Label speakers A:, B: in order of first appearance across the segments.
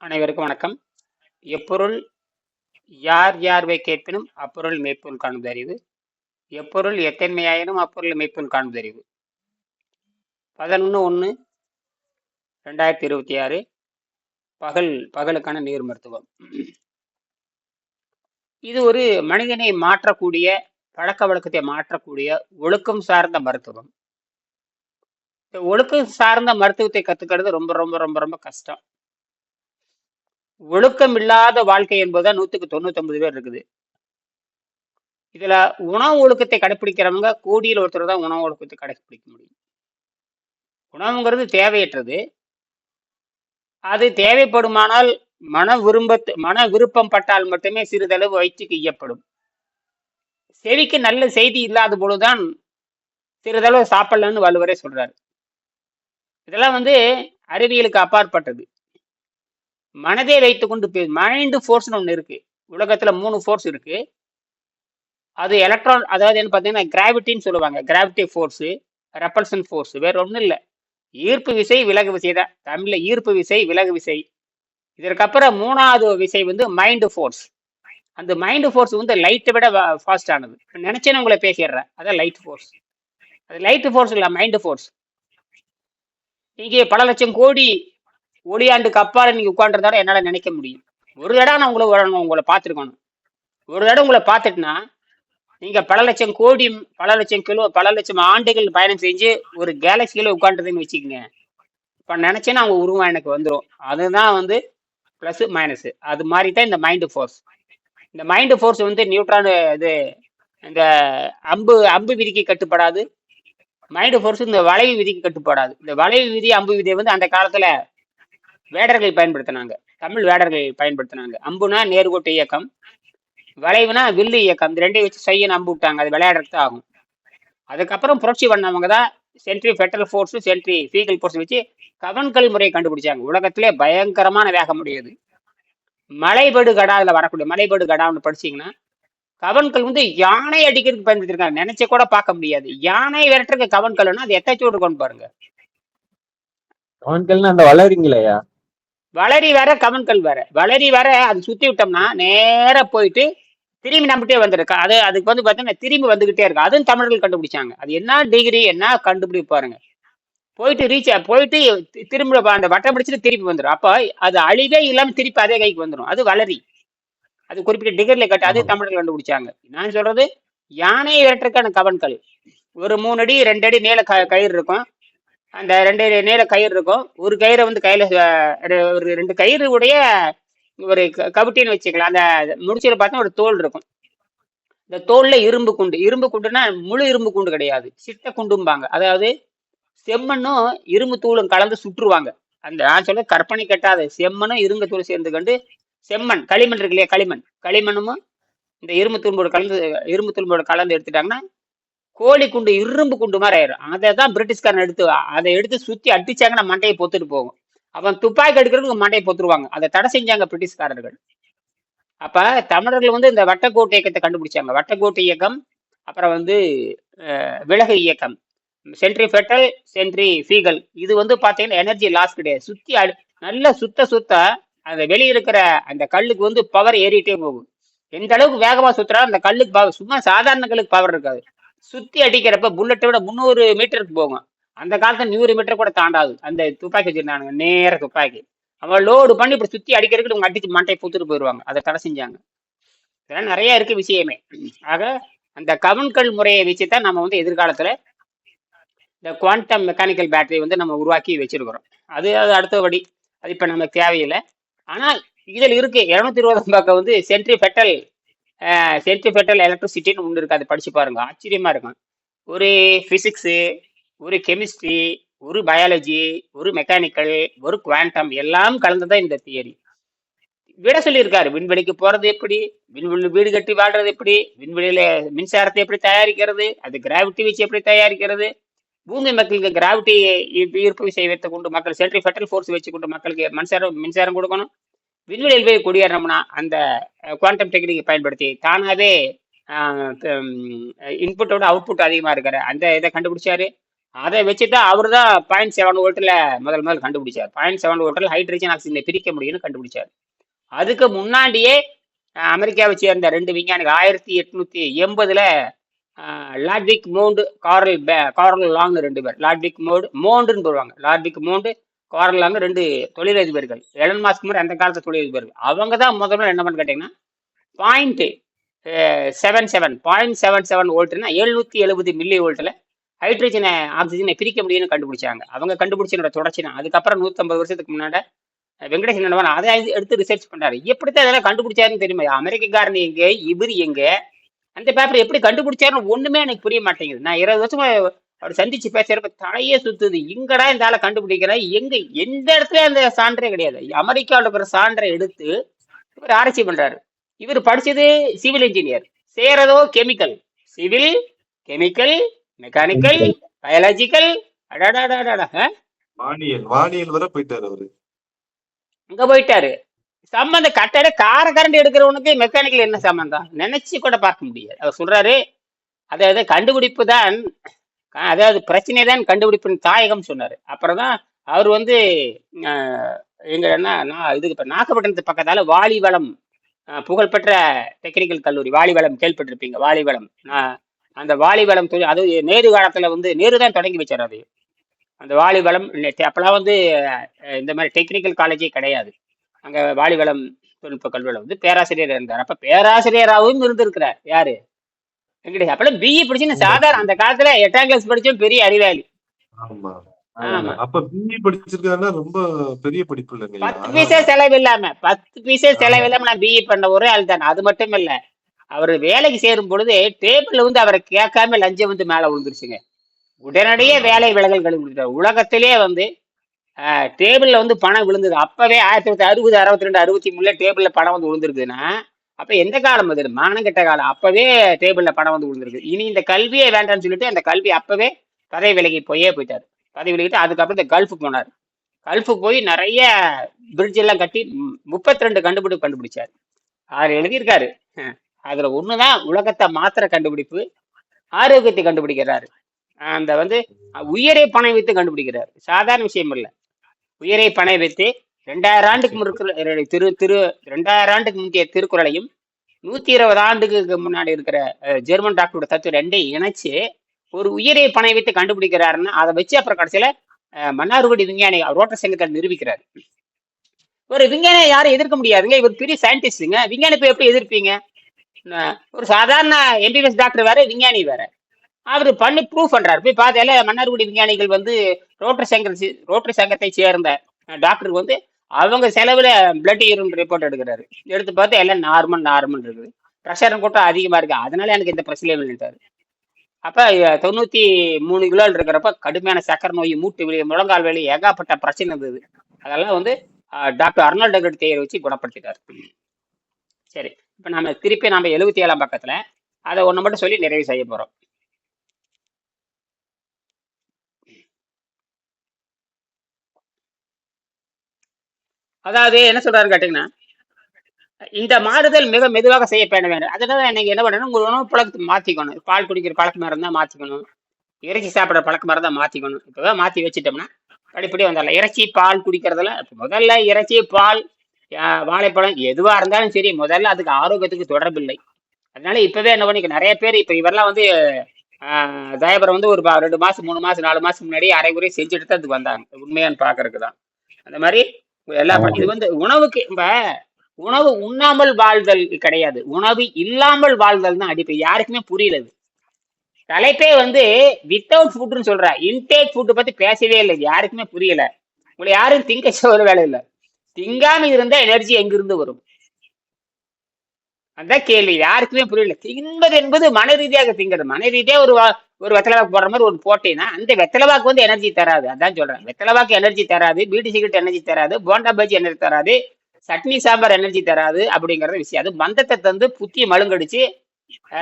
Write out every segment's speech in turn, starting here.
A: அனைவருக்கும் வணக்கம். எப்பொருள் யார் யார்வை கேட்பினும் அப்பொருள் மெய்ப்பொருள் காணுதறிவு. எப்பொருள் எத்தன்மையாயினும் அப்பொருள் மெய்ப்பொருள் காணுதறிவு. 11/1/2026 பகலுக்கான நீர் மருத்துவம். இது ஒரு மனிதனை மாற்றக்கூடிய, பழக்க வழக்கத்தை மாற்றக்கூடிய ஒழுக்கம் சார்ந்த மருத்துவம். இந்த ஒழுக்கம் சார்ந்த மருத்துவத்தை கத்துக்கிறது ரொம்ப ரொம்ப ரொம்ப ரொம்ப கஷ்டம். ஒழுக்கம் இல்லாத வாழ்க்கை என்பதுதான் 199 பேர் இருக்குது. இதுல உணவு ஒழுக்கத்தை கடைப்பிடிக்கிறவங்க கோடியில் ஒருத்தர் தான் உணவு ஒழுக்கத்தை கடைப்பிடிக்க முடியும். உணவுங்கிறது தேவையற்றது. அது தேவைப்படுமானால் மன விருப்பம் பட்டால் மட்டுமே சிறிதளவு வயிற்றுக்கு ஈயப்படும். செவிக்கு நல்ல செய்தி இல்லாத பொழுதுதான் சிறிதளவு சாப்பிடலன்னு வள்ளுவரே சொல்றாரு. இதெல்லாம் அறிவியலுக்கு அப்பாற்பட்டது. மனதை வைத்துக் கொண்டு மைண்ட் ஃபோர்ஸ்னு ஒண்ணு இருக்கு. உலகத்துல 3 ஃபோர்ஸ் இருக்கு. அது எலக்ட்ரான், அதாவது என்ன பார்த்தீங்கன்னா கிராவிட்டின்னு சொல்லுவாங்க. கிராவிட்டி ஃபோர்ஸ், ரெப்பல்சன் ஃபோர்ஸ், வேற ஒன்றும் இல்லை. ஈர்ப்பு விசை விலகு விசை தான். தமிழ்ல ஈர்ப்பு விசை விலகு விசை. இதற்கப்புறம் 3வது விசை மைண்ட் ஃபோர்ஸ். அந்த மைண்ட் ஃபோர்ஸ் லைட்டை விட ஃபாஸ்ட் ஆனது. நினைச்சேன்னு உங்களை பேசிடுறேன். அதான் லைட் ஃபோர்ஸ். அது லைட் ஃபோர்ஸ் இல்லை, மைண்ட் ஃபோர்ஸ். இங்கே பல லட்சம் கோடி ஒளியாண்டுக்கு அப்பால நீங்க உட்காந்துருந்தாலும் என்னால நினைக்க முடியும். ஒரு தடவை நான் உங்களை பார்த்துருக்கணும். ஒரு தடவை உங்களை பார்த்துட்டுனா நீங்க பல லட்சம் கோடி, பல லட்சம் ஆண்டுகள் பயணம் செஞ்சு ஒரு கேலக்சியில உட்காந்துருதுன்னு வச்சுக்கோங்க. இப்ப நினைச்சேன்னா அவங்க உருவம் எனக்கு வந்துடும். அதுதான் பிளஸ் மைனஸ். அது மாதிரி தான் இந்த மைண்ட் ஃபோர்ஸ். இந்த மைண்ட் ஃபோர்ஸ் நியூட்ரான் இது இந்த அம்பு விதிக்கு கட்டுப்படாது. மைண்ட் ஃபோர்ஸ் இந்த வளைவு விதிக்கு கட்டுப்படாது. இந்த வளைவு விதி, அம்பு விதியை அந்த காலத்துல வேடர்கள் பயன்படுத்தினாங்க. தமிழ் வேடர்கள் பயன்படுத்தினாங்க. அம்புனா நேர்கோட்டு இயக்கம், வளைவுனா வில்லு இயக்கம். இந்த ரெண்டையும் வச்சு செய்ய நம்ப விட்டாங்க. அது விளையாடுறது ஆகும். அதுக்கப்புறம் புரட்சி பண்ணவங்க தான் sentry fatal force, sentry faecal force வச்சு கவன்கல் முறையை கண்டுபிடிச்சாங்க. உலகத்திலே பயங்கரமான வேகம் முடியாது. மலைபடு கடாவில் வரக்கூடிய மலைபடு கடான்னு படிச்சீங்கன்னா கவன்கல் யானை அடிக்கிறதுக்கு பயன்படுத்திருக்காங்க. நினைச்ச கூட பார்க்க முடியாது. யானை விரட்டுறதுக்கு கவன்கல்னா அது எத்தாச்சும் இருக்கும்னு பாருங்க.
B: கவன்கல்னா அந்த வளரிங்களையா?
A: வளரி வேற, கவன்கல் வேற. வளரி வேற அது சுத்தி விட்டோம்னா நேர போயிட்டு திரும்பி நம்மகிட்டே வந்துருக்கு. அதுக்கு பார்த்தீங்கன்னா திரும்பி வந்துகிட்டே இருக்கு. அதுவும் தமிழர்கள் கண்டுபிடிச்சாங்க. அது என்ன டிகிரி, என்ன கண்டுபிடி பாருங்க. போயிட்டு திரும்ப அந்த வட்டம் பிடிச்சிட்டு திருப்பி வந்துடும். அப்ப அது அழிவே இல்லாம திருப்பி அதே கைக்கு வந்துடும். அது வளரி. அது குறிப்பிட்ட டிகிரில கட்டு. அது தமிழர்கள் கண்டுபிடிச்சாங்க. நான் சொல்றது யானையை விரட்டுறதுக்கான கவன்கல். ஒரு 3 அடி 2 அடி நீள கயிறு இருக்கும். அந்த 2 நீள கயிறு இருக்கும். ஒரு கயிறை கையில ஒரு 2 கயிறு உடைய ஒரு கவிட்டின்னு வச்சுக்கலாம். அந்த முடிச்சுல பார்த்தா ஒரு தோல் இருக்கும். இந்த தோல்ல இரும்பு குண்டுனா முழு இரும்பு குண்டு கிடையாது, சிட்ட குண்டும்பாங்க. அதாவது செம்மண்ணும் இரும்பு தூளும் கலந்து சுற்றுவாங்க. அந்த நான் சொல்ல கற்பனை கட்டாத செம்மண்ணும் இரும்பு தூள் சேர்ந்து கண்டு செம்மண், களிமண் இருக்கு இல்லையா, களிமண்ணும் இந்த இரும்பு துரும்போடு கலந்து எடுத்துட்டாங்கன்னா கோழி குண்டு, இரும்பு குண்டு மாதிரி ஆயிரும். அதை தான் பிரிட்டிஷ்காரன் அதை எடுத்து சுத்தி அடிச்சாங்கன்னா மண்டையை பொத்துட்டு போகும். அவன் துப்பாக்கி எடுக்கிறதுக்கு மண்டையை பொத்துருவாங்க. அதை தடை செஞ்சாங்க பிரிட்டிஷ்காரர்கள். அப்ப தமிழர்கள் இந்த வட்டக்கோட்டு இயக்கத்தை கண்டுபிடிச்சாங்க. வட்டக்கோட்டு இயக்கம், அப்புறம் விலகு இயக்கம், சென்ட்ரி ஃபெட்டல், சென்ட்ரி ஃபீகல். இது பாத்தீங்கன்னா எனர்ஜி லாஸ் கிடையாது. சுத்தி நல்லா சுத்த அந்த வெளியே இருக்கிற அந்த கல்லுக்கு பவர் ஏறிட்டே போகும். எந்த அளவுக்கு வேகமா சுத்துறா அந்த கல்லுக்கு பவர். சும்மா சாதாரண கல்லுக்கு பவர் இருக்காது. சுத்தி அடிக்கிறப்ப புல்லட்டை விட 300 மீட்டருக்கு போகும். அந்த காலத்துல 100 மீட்டர் கூட தாண்டாது. அந்த துப்பாக்கி வச்சிருந்தானுங்க, நேர துப்பாக்கி. அவன் லோடு பண்ணி இப்படி சுத்தி அடிக்கிறதுக்கு உங்க அடிச்சு மண்டையை புத்துட்டு போயிடுவாங்க. அதை தடை செஞ்சாங்க. இதெல்லாம் நிறைய இருக்கு விஷயமே. ஆக அந்த கவன்கல் முறையை வச்சுதான் நம்ம எதிர்காலத்துல இந்த குவாண்டம் மெக்கானிக்கல் பேட்டரி நம்ம உருவாக்கி வச்சிருக்கிறோம். அது அடுத்தபடி. அது இப்ப நமக்கு தேவையில்லை. ஆனால் இதில் இருக்கு 220 பக்கம் சென்ட்ரி ஃபெட்டல் எலக்ட்ரிசிட்டின்னு ஒன்று இருக்கு. அதை படிச்சு பாருங்க, ஆச்சரியமா இருக்கும். ஒரு பிசிக்ஸு, ஒரு கெமிஸ்ட்ரி, ஒரு பயாலஜி, ஒரு மெக்கானிக்கல், ஒரு குவாண்டம் எல்லாம் கலந்துதான் இந்த தியரி. விட சொல்லியிருக்காரு. விண்வெளிக்கு போறது எப்படி, விண்வெளி வீடு கட்டி வாழ்றது எப்படி, விண்வெளியில மின்சாரத்தை எப்படி தயாரிக்கிறது, அது கிராவிட்டி வச்சு எப்படி தயாரிக்கிறது, பூமி மக்களுக்கு கிராவிட்டி ஈர்ப்பு விசை வைத்துக் கொண்டு மக்கள் சென்ட்ரி ஃபெட்டல் ஃபோர்ஸ் வச்சு கொண்டு மக்களுக்கு மின்சாரம் கொடுக்கணும். விண்வெளியில் போய் குடியேறணும்னா அந்த குவாண்டம் டெக்னிக்கை பயன்படுத்தி தானாவே இன்புட்டோட அவுட்புட் அதிகமா இருக்கிற அந்த இதை கண்டுபிடிச்சாரு. அதை வச்சுதான் அவரு தான் 0.7 வோல்ட்ல முதல் கண்டுபிடிச்சார். 0.7 வோல்ட்ல ஹைட்ரஜன் ஆக்சிஜனை பிரிக்க முடியும்னு கண்டுபிடிச்சார். அதுக்கு முன்னாடியே அமெரிக்காவை சேர்ந்த 2 விஞ்ஞானிகள் 1880ல லாட்விக் மோண்டு, கார்ல் லாங்னு 2 பேர். லாட்விக் மோண்டுன்னு போடுவாங்க. லாட்விக் மோண்டு, கார்ல் லாங் 2 தொழிலதிபர்கள். எலன் மாஸ்க் மாதிரி அந்த காலத்து தொழிலதிபர்கள். அவங்க தான் முதல்ல என்ன பண்ண கேட்டீங்கன்னா 0.77 வோல்ட்னா 770 மில்லி வோல்ட்ல ஹைட்ரஜனை ஆக்சிஜனை பிரிக்க முடியும்னு கண்டுபிடிச்சாங்க. அவங்க கண்டுபிடிச்சனோட தொடர்ச்சி தான். அதுக்கப்புறம் 150 வருஷத்துக்கு முன்னாடி வெங்கடேஷ் நடுவன் அதை எடுத்து ரிசர்ச் பண்ணாரு. எப்படித்தான் இதெல்லாம் கண்டுபிடிச்சாருன்னு தெரியுமா? அமெரிக்காரன் எங்க, இவர் எங்க, அந்த பேப்பர் எப்படி கண்டுபிடிச்சாருன்னு ஒண்ணுமே எனக்கு புரிய மாட்டேங்குது. நான் 20 வருஷமா அவர் சந்திச்சு பேசுறப்ப தலையே சுத்துது. இங்கடா இந்த ஆளை கண்டுபிடிக்கிற, எங்க எந்த இடத்துல அந்த சான்றே கிடையாது. அமெரிக்காவில் இருக்கிற சான்றை எடுத்து இவர் ஆராய்ச்சி பண்றாரு. இவர் படிச்சது சிவில் இன்ஜினியர், செய்யறதோ chemical. Civil, chemical, mechanical, biological.
B: வானியல் வரை போயிட்டாரு அவரு.
A: அங்க போயிட்டாரு. சம்பந்தம் கட்டட கார கரண்ட் எடுக்கிறவனுக்கு மெக்கானிக்கல் என்ன சம்பந்தம் நினைச்சு கூட பார்க்க முடியாது. அவர் சொல்றாரு, அதாவது கண்டுபிடிப்பு தான், அதாவது பிரச்சனை தான் கண்டுபிடிப்பின் தாயகம் சொன்னாரு. அப்புறம் தான் அவர் வந்து எங்க என்ன இதுக்கு இப்ப நாகப்பட்டினத்து பக்கத்தால வாலிவளம், புகழ்பெற்ற டெக்னிக்கல் கல்லூரி வாலிவளம் கேள்விப்பட்டிருப்பீங்க. வாலிவளம், அந்த வாலிவளம் அது நேரு காலத்துல வந்து நேரு தான் தொடங்கி வச்சார். அது அந்த வாலிவளம் அப்பெல்லாம் வந்து இந்த மாதிரி டெக்னிக்கல் காலேஜே கிடையாது. அங்க வாலிவளம் தொழில்நுட்ப கல்வியில வந்து பேராசிரியர் இருந்தார். அப்ப பேராசிரியராகவும் இருந்திருக்கிறார். யாரு? வெங்கடேஷ். அப்பெல்லாம் பிஇ படிச்சுன்னு சாதாரண, அந்த காலத்துல 8ஆம் கிளாஸ் படிச்சும் பெரிய அறிவாளி.
B: ஆமா, அப்ப பிஇ படிச்சிருக்காருன்னா ரொம்ப பெரிய படிப்பு இல்லைங்க.
A: 10 பைசா செலவு இல்லாம நான் பிஇ பண்ண ஒரே ஆள் தான். அது மட்டும் இல்ல, அவரு வேலைக்கு சேரும் பொழுது டேபிள்ல வந்து அவரை கேட்காம லஞ்சம் வந்து மேல விழுந்துருச்சுங்க. உடனடியே வேலை விலகல்கள் கொடுத்தார். உலகத்திலே வந்து டேபிள்ல வந்து பணம் விழுந்தது அப்பவே 1960, 62, 63 டேபிள்ல பணம் வந்து விழுந்துருக்குன்னா அப்ப எந்த காலம் அது? மானம் கெட்ட காலம். அப்பவே டேபிள்ல பணம் வந்து விழுந்திருக்கு. இனி இந்த கல்வியே வேண்டாம்னு சொல்லிட்டு அந்த கல்வி அப்பவே பதவி விலகி போயிட்டாரு. பதவி விலகிட்டு அதுக்கப்புறம் இந்த கல்ஃபுக்கு போனார். கல்ஃபுக்கு போய் நிறைய பிரிட்ஜ் எல்லாம் கட்டி 32 கண்டுபிடிச்சாரு. அவர் எழுதியிருக்காரு. அதுல ஒண்ணுதான் உலகத்தை மாத்திர கண்டுபிடிப்பு, ஆரோக்கியத்தை கண்டுபிடிக்கிறாரு. அந்த வந்து உயிரை பணம் வைத்து கண்டுபிடிக்கிறாரு. சாதாரண விஷயம் இல்லை. உயிரை பணை வைத்து 2000 ஆண்டுக்கு 2000 ஆண்டுக்கு முந்தைய திருக்குறளையும் 120 ஆண்டுக்கு முன்னாடி இருக்கிற ஜெர்மன் டாக்டரோட தத்துவம் ரெண்டையும் இணைச்சு ஒரு உயிரை பணை வைத்து கண்டுபிடிக்கிறாருன்னு அதை வச்சு அப்புறம் கடைசியில மன்னார்குடி விஞ்ஞானி ரோட்டர் சங்கத்தை நிரூபிக்கிறாரு. ஒரு விஞ்ஞானியை யாரும் எதிர்க்க முடியாதுங்க. இவர் பெரிய சயின்டிஸ்டுங்க. விஞ்ஞானி போய் எப்படி எதிர்ப்பீங்க? ஒரு சாதாரண எம்பிபிஎஸ் டாக்டர் வேற, விஞ்ஞானி வேற. அவரு பண்ணி ப்ரூவ் பண்றாரு. போய் பார்த்தால மன்னார்குடி விஞ்ஞானிகள் வந்து ரோட்டரி சங்கத்தை சேர்ந்த டாக்டருக்கு வந்து அவங்க செலவுல பிளட் யூரின் ரிப்போர்ட் எடுக்கிறாரு. எடுத்து பார்த்து எல்லாம் நார்மல் இருக்குது. ப்ரெஷர் கூட்டம் அதிகமா இருக்கு, அதனால எனக்கு இந்த பிரச்சனை இல்லைன்ட்டாரு. அப்ப 93 கிலோ இருக்கிறப்ப கடுமையான சக்கரை நோய், மூட்டு வலி, முழங்கால் வலி, ஏகப்பட்ட பிரச்சனை இருந்தது. அதெல்லாம் வந்து டாக்டர் அர்னால்ட் டெகர்ட் தேயர் வச்சு குணப்படுத்திட்டாரு. சரி, இப்ப நம்ம திருப்பி 77ஆம் பக்கத்துல அதை ஒண்ணு மட்டும் சொல்லி நிறைவு செய்ய போறோம். அதாவது என்ன சொல்றாரு கேட்டீங்கன்னா, இந்த மாறுதல் மிக மெதுவாக செய்யப்பட வேண்டும். அதனால நீங்க என்ன பண்ணணும், உங்க உணவு பழக்கத்தை மாத்திக்கணும். பால் குடிக்கிற பழக்கமா இருந்தா மாத்திக்கணும், இறைச்சி சாப்பிட்ற பழக்கமா இருந்தா மாத்திக்கணும். இப்பதான் மாத்தி வச்சுட்டோம்னா படிப்படி வந்தால இறைச்சி பால் குடிக்கிறதுல முதல்ல இறைச்சி பால் வாழைப்பழம் எதுவா இருந்தாலும் சரி, முதல்ல அதுக்கு ஆரோக்கியத்துக்கு தொடர்பு இல்லை. அதனால இப்பவே என்ன பண்ணி நிறைய பேர் இப்ப இவரெல்லாம் வந்து தயபுரம் வந்து ஒரு 2 மாசம் 3 மாசம் 4 மாசம் முன்னாடி அரைகுறை செஞ்சுட்டு தான் அதுக்கு வந்தாங்க. உண்மையான்னு பாக்குறதுக்குதான். அந்த மாதிரி எல்லா இது வந்து உணவுக்கு உணவு உண்ணாமல் வாழ்தல் கிடையாது, உணவு இல்லாமல் வாழ்தல் தான் அடிப்படை. யாருக்குமே புரியல. தலைப்பே வந்து வித்தவுட் ஃபுட்னு சொல்ற, இன்டேக் ஃபுட் பத்தி பேசவே இல்லை. யாருக்குமே புரியல. உங்களை யாரும் திங்க ஒரு வேலை இல்லை. திங்காம இருந்தா எனர்ஜி எங்கிருந்து வரும்? அதான் கேள்வி. யாருக்குமே புரியல. தின்பது என்பது மன ரீதியாக திங்கிறது. மன ரீதியா ஒரு வெத்தலைவாக்கு போடுற மாதிரி ஒரு போட்டீங்கன்னா அந்த வெத்தலைவாக்கு வந்து எனர்ஜி தராது. அதான் சொல்றேன். வெத்தலைவாக்கு எனர்ஜி தராது, பீடி சிகரெட் எனர்ஜி தராது, போண்டா பஜ்ஜி எனர்ஜி தராது, சட்னி சாம்பார் எனர்ஜி தராது. அப்படிங்கிற விஷயம். அது மந்தத்தை தந்து புத்தியை மழுங்கடிச்சு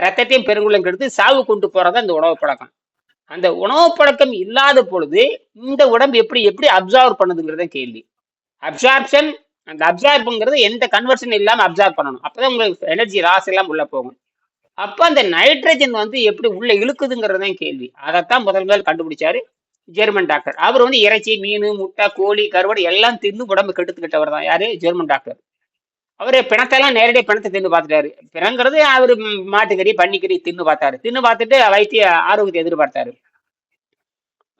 A: ரத்தத்தையும் பெருங்குள்ளையும் கெடுத்து சாவு கொண்டு போறது அந்த உணவு பழக்கம். அந்த உணவு பழக்கம் இல்லாத பொழுது இந்த உடம்பு எப்படி அப்சர்வ் பண்ணுதுங்கிறத கேள்வி. அப்சார்ப்ஷன், அந்த அப்சார்ப்ங்கிறது எந்த கன்வர்ஷன் இல்லாம அப்சார்ப் பண்ணணும். அப்பதான் உங்களுக்கு எனர்ஜி ராஸ் எல்லாம் உள்ள போகும். அப்ப அந்த நைட்ரஜன் வந்து எப்படி உள்ள இழுக்குதுங்கிறதான் கேள்வி. அதைத்தான் முதல் கண்டுபிடிச்சாரு ஜெர்மன் டாக்டர். அவர் வந்து இறைச்சி, மீன், முட்டை, கோழி, கருவாடு எல்லாம் தின்னு உடம்பு கெடுத்துக்கிட்டவர் தான். யாரு? German doctor. அவரு பிணத்தெல்லாம் நேரடியா பிணத்தை தின்னு பார்த்துட்டாரு. பிணங்கிறது அவரு மாட்டுக்கறி, பன்னிக்கறி தின்னு பார்த்தாரு. தின்னு பார்த்துட்டு வைத்திய ஆரோக்கியத்தை எதிர்பார்த்தாரு.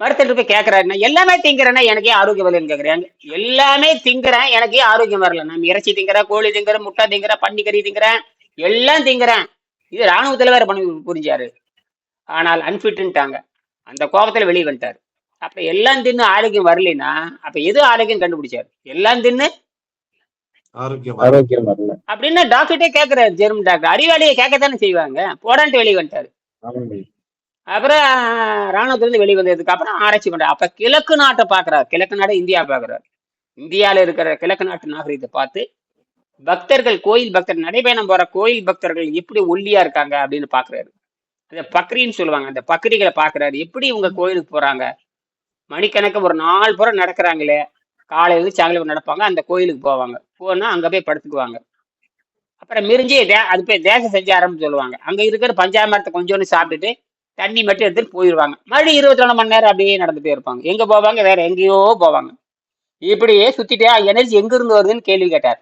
A: மருத்துவர் போய் கேட்கறாரு, நான் எல்லாமே திங்கிறேன்னா எனக்கு ஏன் ஆரோக்கியம் வரலன்னு கேட்கறாங்க. எல்லாமே திங்கிறேன், எனக்கு ஏன் ஆரோக்கியம் வரல? நான் இறைச்சி திங்கிறேன், கோழி திங்கிறேன், முட்டை திங்கிறேன், பன்னிக்கறி திங்கிறேன், எல்லாம் திங்கிறேன். இது ராணுவத்துல வேற பண்ணி புரிஞ்சாரு. ஆனால் அன்பிட்டுட்டாங்க. அந்த கோபத்துல வெளியே வந்துட்டாரு. அப்ப எல்லாம் தின்னு ஆரோக்கியம் வரலைன்னா அப்ப எது ஆரோக்கியம் கண்டுபிடிச்சாரு? எல்லாம் தின்னு
B: ஆரோக்கியம்
C: வரல.
A: அப்படின்னு டாக்டர்கிட்டே கேட்கிறாரு. ஜெர்மன் டாக்டர் அறிவாளியை கேட்கத்தானே செய்வாங்க. போடான்ட்டு வெளியே வந்துட்டாரு. அப்புறம் ராணுவத்துல இருந்து வெளியே வந்ததுக்கு அப்புறம் ஆராய்ச்சி பண்றாரு. அப்ப கிழக்கு நாட்டை பாக்குறாரு. கிழக்கு நாடு இந்தியா பாக்குறாரு. இந்தியாவில இருக்கிற கிழக்கு நாட்டு நாகரிகத்தை பார்த்து பக்தர்கள், கோயில் பக்தர், நடைபயணம் போற கோயில் பக்தர்கள் எப்படி ஒல்லியா இருக்காங்க அப்படின்னு பாக்குறாரு. அந்த பக்ரின்னு சொல்லுவாங்க. அந்த பக்ரிகளை பாக்குறாரு. எப்படி இவங்க கோயிலுக்கு போறாங்க? மணிக்கணக்கு ஒரு 4 புறம் நடக்கிறாங்களே. காலையில சாயங்காலம் நடப்பாங்க. அந்த கோயிலுக்கு போவாங்க. போனா அங்க போய் படுத்துக்குவாங்க. அப்புறம் மிரிஞ்சி அது போய் தேச சஞ்சாரம்னு சொல்லுவாங்க. அங்க இருக்கிற பஞ்சாமரத்தை கொஞ்சோண்டு சாப்பிட்டுட்டு தண்ணி மட்டும் எடுத்துட்டு போயிடுவாங்க. மறுபடியும் 24 மணி நேரம் அப்படியே நடந்துட்டே இருப்பாங்க. எங்க போவாங்க? வேற எங்கேயோ போவாங்க. இப்படியே சுத்திட்டே எனர்ஜி எங்க இருந்து வருதுன்னு கேள்வி கேட்டார்.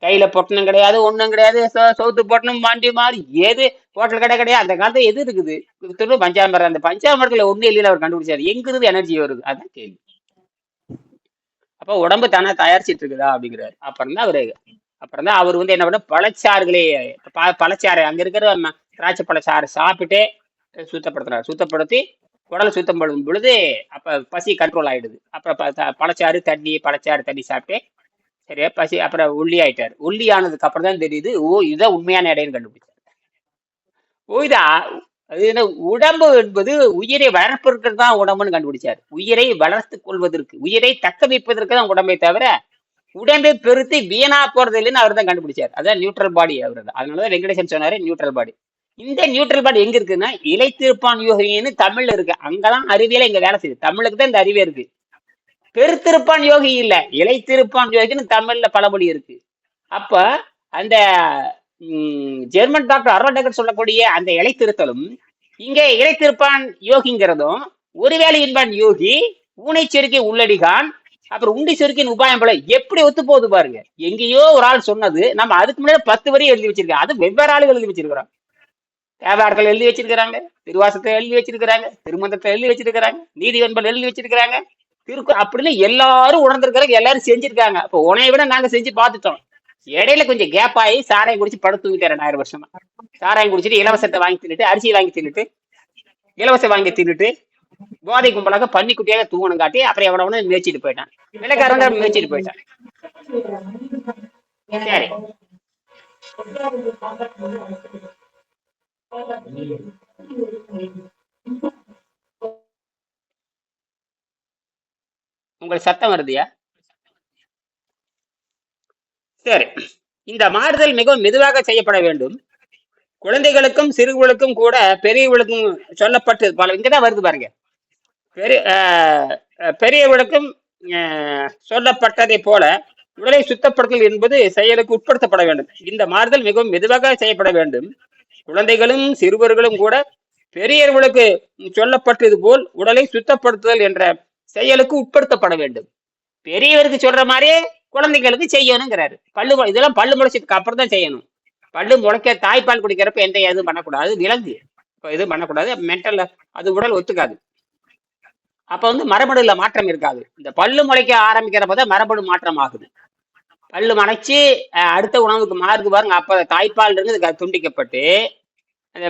A: கையில பொட்டணம் கிடையாது, ஒண்ணும் கிடையாது. சவுத்து பொட்டணம் மாண்டி மாறி ஏது ஹோட்டல் கடை கிடையாது. அந்த காலத்துல எது இருக்குது? பஞ்சாமரம். அந்த பஞ்சாமரத்துல ஒண்ணு இல்லைன்னு அவர் கண்டுபிடிச்சாரு. எங்க இருந்து எனர்ஜி வருது? அதான் கேள்வி. அப்ப உடம்பு தானே தயாரிச்சிட்டு இருக்குதா அப்படிங்கிறாரு. அப்புறம் தான் அவர் வந்து என்ன பண்ண, பழச்சாறுகளே பழச்சாறு அங்க இருக்கிற திராட்சை பழச்சாறு சாப்பிட்டே சுத்தப்படுத்துறாரு. சுத்தப்படுத்தி உடலை சுத்தம் பண்ணும் பொழுது அப்ப பசி கண்ட்ரோல் ஆயிடுது. அப்புறம் பழச்சாறு தண்ணி சாப்பிட்டு சரியா பசி. அப்புறம் ஒல்லி ஆயிட்டாரு. ஒல்லி ஆனதுக்கு அப்புறம் தான் தெரியுது, இதுதான் உண்மையான இடைன்னு கண்டுபிடிச்சாரு. அது என்ன, உடம்பு என்பது உயிரை வளர்ப்பதற்கு தான் உடம்புன்னு கண்டுபிடிச்சாரு. உயிரை வளர்த்து கொள்வதற்கு, உயிரை தக்க வைப்பதற்கு தான் உடம்பை தவிர உடம்பை பெருத்து வீணா போறது இல்லைன்னு அவர் தான் கண்டுபிடிச்சாரு. அதான் நியூட்ரல் பாடி அவர் தான். அதனாலதான் வெங்கடேசன் சொன்னாரு நியூட்ரல் பாடி. இந்த நியூட்ரல் பாடி எங்க இருக்குன்னா இலைத்திருப்பான் யோகின்னு தமிழ்ல இருக்கு. அங்கதான் அறிவியல இங்க வேலை செய்யுது. தமிழுக்கு தான் இந்த அறிவே இருக்கு. பெருத்திருப்பான் யோகி இல்ல, இலைத்திருப்பான் யோகின்னு தமிழ்ல பழமொழி இருக்கு. அப்ப அந்த ஜெர்மன் டாக்டர் அர்னால்ட் சொல்லக்கூடிய அந்த இலைத்திருத்தலும் இங்க இலைத்திருப்பான் யோகிங்கிறதும் ஒருவேளை என்பான் யோகி ஊனை செருக்கை உள்ளடிகான் அப்புறம் உண்டி செருக்கின் உபாயம் போல எப்படி ஒத்து போகுது பாருங்க. எங்கேயோ ஒரு ஆள் சொன்னது நம்ம அதுக்கு முன்னாடி 10 வரையும் எழுதி வச்சிருக்கோம். அது வெவ்வேறு ஆளுகள் எழுதி வச்சிருக்கிறோம். தேவார்கள் எழுதி வச்சிருக்கிறாங்க, திருவாசத்தை எழுதி வச்சிருக்கிறாங்க, திருமந்தத்தை எழுதி வச்சிருக்கிறாங்க, நீதிவன்பல் எழுதி வச்சிருக்கிறாங்க, அப்படின்னு எல்லாரும் உணர்ந்திருக்கிறாங்க, எல்லாரும் செஞ்சிருக்காங்க. அப்போ உனைய விட நாங்க செஞ்சு பார்த்துட்டோம். இடையில கொஞ்சம் கேப் ஆகி சாராயம் குடிச்சு படுத்துக்கிட்டேன் 2000 வருஷமா. சாராயம் குடிச்சிட்டு இலவசத்தை வாங்கி தின்னுட்டு, அரிசி வாங்கி தின்னுட்டு, இலவசம் வாங்கி தின்னுட்டு, போதை கும்பலாக பன்னிக்குட்டியாக தூங்கணும் காட்டி அப்புறம் எவனவனு மேய்ச்சிட்டு போயிட்டான். விலைக்காரன் மேய்ச்சிட்டு போயிட்டான். சரி, உங்களுக்கு சத்தம் வருதுயா? சரி, இந்த மாறுதல் மிகவும் மெதுவாக செய்யப்பட வேண்டும். குழந்தைகளுக்கும் சிறுவர்களுக்கும் கூட பெரியவர்களுக்கும் சொல்லப்பட்டு இங்கதான் வருது பாருங்க. பெரியவர்களுக்கும் சொல்லப்பட்டதை போல உடலை சுத்தப்படுத்தல் என்பது செயலுக்கு உட்படுத்தப்பட வேண்டும். இந்த மாறுதல் மிகவும் மெதுவாக செய்யப்பட வேண்டும். குழந்தைகளும் சிறுவர்களும் கூட பெரியவர்களுக்கு சொல்லப்பட்டது போல் உடலை சுத்தப்படுத்துதல் என்ற செயலுக்கு உட்படுத்தப்பட வேண்டும். பெரியவருக்கு சொல்ற மாதிரியே குழந்தைகளுக்கு செய்யணுங்கிறாரு. இதெல்லாம் பல்லு முளைச்சதுக்கு அப்புறம் தான் செய்யணும். பல்லு முளைக்க தாய்ப்பால் குடிக்கிறப்ப எந்த எதுவும் பண்ணக்கூடாது. விலங்கு எதுவும் பண்ணக்கூடாது. மென்டல் அது உடல் ஒத்துக்காது. அப்ப வந்து மரபணுல மாற்றம் இருக்காது. இந்த பல்லு முளைக்க ஆரம்பிக்கிறப்பதான் மரபணு மாற்றம் ஆகுது. பல்லு மலைச்சு அடுத்த உணவுக்கு மாறுது பாருங்க. அப்ப தாய்ப்பால் இருந்து துண்டிக்கப்பட்டு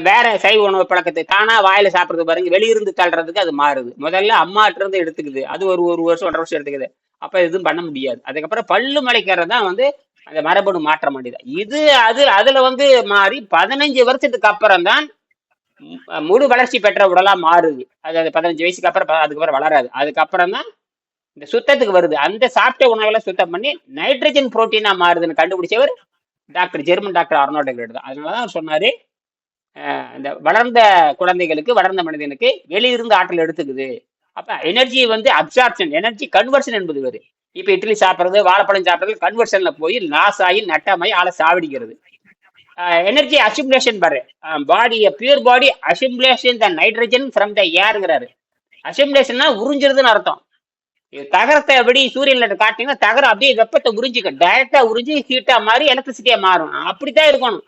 A: வேற சைவ உணவு பழக்கத்தை தானா வாயில சாப்பிடுறது பாருங்க. வெளியிருந்து தள்ளுறதுக்கு அது மாறுது. முதல்ல அம்மாட்ட இருந்து எடுத்துக்குது. அது ஒரு வருஷம் 1.5 வருஷம் எடுத்துக்குது. அப்ப எதுவும் பண்ண முடியாது. அதுக்கப்புறம் பல்லு முளைக்கிறது தான் வந்து அந்த மரபணு மாற்றம் அடையுது. இது அதுல வந்து மாறி 15 வருஷத்துக்கு அப்புறம் தான் முழு வளர்ச்சி பெற்ற உடலா மாறுது. அது 15 வயசுக்கு அப்புறம் அதுக்கப்புறம் வளராது. அதுக்கப்புறம் தான் இந்த சுத்தத்துக்கு வருது. அந்த சாப்பிட்ட உணவெல்லாம் சுத்தம் பண்ணி நைட்ரஜன் புரோட்டீனா மாறுதுன்னு கண்டுபிடிச்சவர் ஜெர்மன் டாக்டர் அர்னால்ட் தான். அதனாலதான் சொன்னாரு, இந்த வளர்ந்த குழந்தைகளுக்கு, வளர்ந்த மனிதனுக்கு வெளியிருந்து ஆற்றல் எடுத்துக்குது. அப்ப எனர்ஜி வந்து அப்சார்ப்ஷன், எனர்ஜி கன்வர்ஷன் என்பது வருது. இப்ப இட்லி சாப்பிட்றது, வாழைப்பழம் சாப்பிட்றது கன்வர்ஷன்ல போய் லாஸ் ஆகி நட்டமாயி ஆளை சாவடிக்கிறது. எனர்ஜி அசிமுலேஷன் பாரு. Body pure body assimilation the nitrogen from the ஏர்ங்கிறாரு. அசிமுலேஷன்னா உறிஞ்சிருதுன்னு அர்த்தம். தகரத்தை எப்படி சூரியன்ல காட்டினீங்கன்னா தகரம் அப்படியே வெப்பத்தை உறிஞ்சிக்கும், டைரக்டா உறிஞ்சி ஹீட்டா மாறி எலக்ட்ரிசிட்டியா மாறும். அப்படித்தான் இருக்கணும்.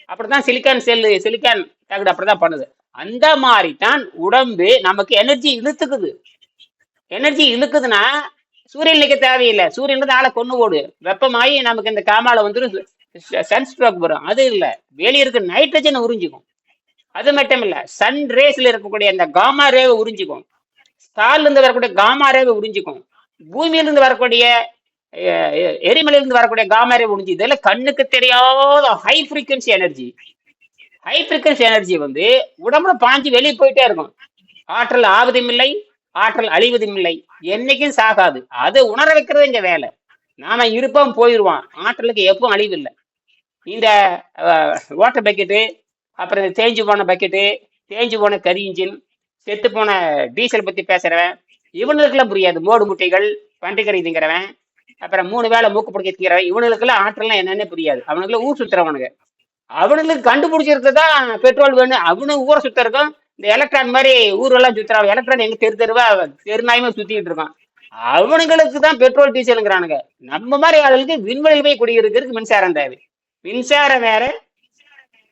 A: அப்படித்தான் சிலிக்கான் செல்லு, சிலிக்கான் தகடு அப்படிதான் பண்ணுது. அந்த மாதிரி தான் உடம்பு நமக்கு எனர்ஜி இழுத்துக்குது. எனர்ஜி இழுக்குதுன்னா சூரியனுக்கு தேவையில்லை, சூரியன் ஆளை கொண்டு ஓடு, வெப்பமாயி நமக்கு இந்த காமால வந்து சன்ஸ்ட்ரோக் வரும். அது இல்லை, வெளியே இருக்க நைட்ரஜனை உறிஞ்சிக்கும். அது மட்டும் இல்ல, சன் ரேஸ்ல இருக்கக்கூடிய அந்த காமா ரேவை உறிஞ்சிக்கும், ஸ்டார்ல இருந்து வரக்கூடிய காமா ரேவை உறிஞ்சிக்கும், பூமியிலிருந்து வரக்கூடிய எரிமலையிலிருந்து வரக்கூடிய காமா ரேவை உறிஞ்சி. இதெல்லாம் கண்ணுக்கு தெரியாத high frequency energy. High frequency energy வந்து உடம்புல பாஞ்சு வெளியே போயிட்டே இருக்கும். ஆற்றல் ஆவதும் இல்லை, ஆற்றல் அழிவதும் இல்லை, என்னைக்கும் சாகாது. அது உணர வைக்கிறது எங்க வேலை. நாம இருப்போம் போயிடுவான், ஆற்றலுக்கு எப்பவும் அழிவு இல்லை. இந்த வாட்டர் பக்கெட்டு, அப்புறம் இந்த தேஞ்சு போன பக்கெட்டு, தேஞ்சு போன கரி இன்ஜின், செத்து போன டீசல் பத்தி பேசுறவன், இவனுக்கெல்லாம் புரியாது. மோடு முட்டைகள், பன்றிக்கறி திங்கிறவன், அப்புறம் 3 வேளை மூக்கு பிடிக்க திங்கிறவன், இவனுக்கெல்லாம் ஆற்றல்லாம் என்னன்னே புரியாது. அவனுக்குள்ள ஊர் சுத்துறவனுங்க. அவனுக்கு கண்டுபிடிச்சிருக்கதான் பெட்ரோல் வேணும். அவனுக்கு ஊரை சுத்த இருக்கும். இந்த எலக்ட்ரான் மாதிரி ஊரெல்லாம் சுத்துறான். எலக்ட்ரான் எங்க தெருவா தெருநாயமா சுத்திட்டு இருக்கான். அவனுங்களுக்கு தான் பெட்ரோல் டீசலுங்கிறானுங்க. நம்ம மாதிரி ஆளுங்களுக்கு விண்வெளியில் போய் குடியிருக்கிறதுக்கு மின்சாரம் தேவை. மின்சாரம் வேற,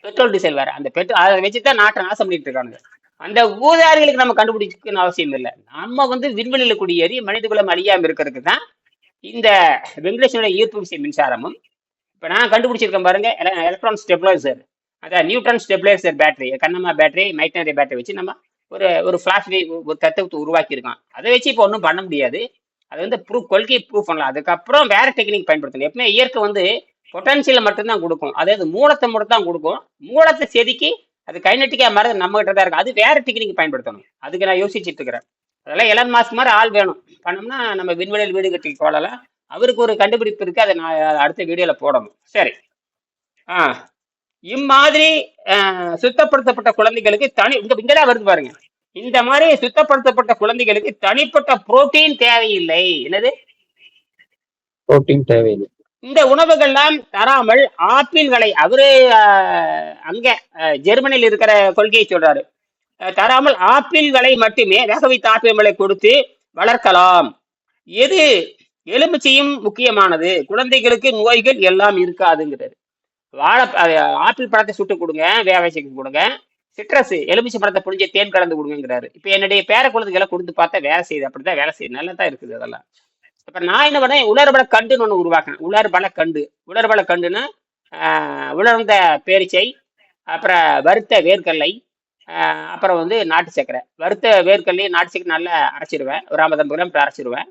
A: பெட்ரோல் டீசல் வேற. அந்த பெட்ரோல் அதை வச்சுதான் நாட்டை நாசம் பண்ணிட்டு இருக்காங்க. அந்த ஊதாரிகளுக்கு நம்ம கண்டுபிடிக்கணும்னு அவசியம் இல்லை. நம்ம வந்து விண்வெளியில குடியேறி மனிதகுலம் அழியாம இருக்கிறதுக்கு தான் இந்த வெங்கடேசனுடைய ஈர்ப்பு விசை மின்சாரமும். இப்போ நான் கண்டுபிடிச்சிருக்கேன் பாருங்க, எலக்ட்ரான் ஸ்டெபிலைசர், அதான் neutron stabiliser battery, Kannamma battery, மைட்னரி பேட்டரி வச்சு நம்ம ஒரு ஃபிளாஷ் ஒரு தத்துவத்தை உருவாக்கியிருக்கோம். அதை வச்சு இப்போ ஒன்றும் பண்ண முடியாது. அது வந்து கொள்கை ப்ரூவ் பண்ணலாம். அதுக்கப்புறம் வேற டெக்னிக் பயன்படுத்தணும். எப்பவுமே இயற்கை வந்து பொட்டன்சியலை மட்டும்தான் கொடுக்கும், அதாவது மூலத்தை மட்டும் தான் கொடுக்கும். மூலத்தை செதுக்கி அது கைனட்டிக்கா மாறது நம்ம கிட்ட தான் இருக்கு. அது வேற டெக்னிக் பயன்படுத்தணும். அதுக்கு நான் யோசிச்சுட்டு இருக்கிறேன். அதெல்லாம் எலன் மாஸ்க் மாதிரி ஆள் வேணும். பண்ணோம்னா நம்ம விண்வெளியில் வீடு கட்டி போடலாம். அவருக்கு ஒரு கண்டுபிடிப்பு இருக்கு, அதை நான் அடுத்த வீடியோல போடணும். சரி. இம்மாதிரி சுத்தப்படுத்தப்பட்ட குழந்தைகளுக்கு இங்கதான் வருது பாருங்க. இந்த மாதிரி சுத்தப்படுத்தப்பட்ட குழந்தைகளுக்கு தனிப்பட்ட புரோட்டீன் தேவையில்லை. என்னது
C: புரோட்டீன் தேவையில்லை?
A: இந்த உணவுகள்லாம் தராமல் ஆப்பிள்களை, அவரு அங்க ஜெர்மனியில் இருக்கிற கொள்கையை சொல்றாரு, தராமல் ஆப்பிள்களை மட்டுமே, வேக வைத்த ஆப்பிள்களை கொடுத்து வளர்க்கலாம். எது எலுமிச்சையும் முக்கியமானது, குழந்தைகளுக்கு நோய்கள் எல்லாம் இருக்காதுங்கிறாரு. ஆப்பிள் பழத்தை சுட்டு கொடுங்க, வேக வச்சு கொடுங்க. சிட்ரஸ் எலுமிச்சை பழத்தை புழிஞ்ச தேன் கலந்து கொடுங்கிறாரு. இப்ப என்னுடைய பேர குழந்தைகளை கொடுத்து பார்த்தா வேலை செய்யுது. அப்படிதான் வேலை செய்யுது, நல்லா தான் இருக்குது அதெல்லாம். அப்புறம் நான் என்ன பண்ணேன், உலர்பல கண்டுன்னு ஒன்று உருவாக்கினேன். உலர்பல கண்டுன்னா உலர்ந்த பேரிச்சை, அப்புறம் வறுத்த வேர்க்கடலை, அப்புறம் வந்து நாட்டு சக்கரை. வறுத்த வேர்க்கடலையும் நாட்டு சக்கரை நல்லா அரைச்சிடுவேன், ஒரு 50 கிராம் அரைச்சிடுவேன்.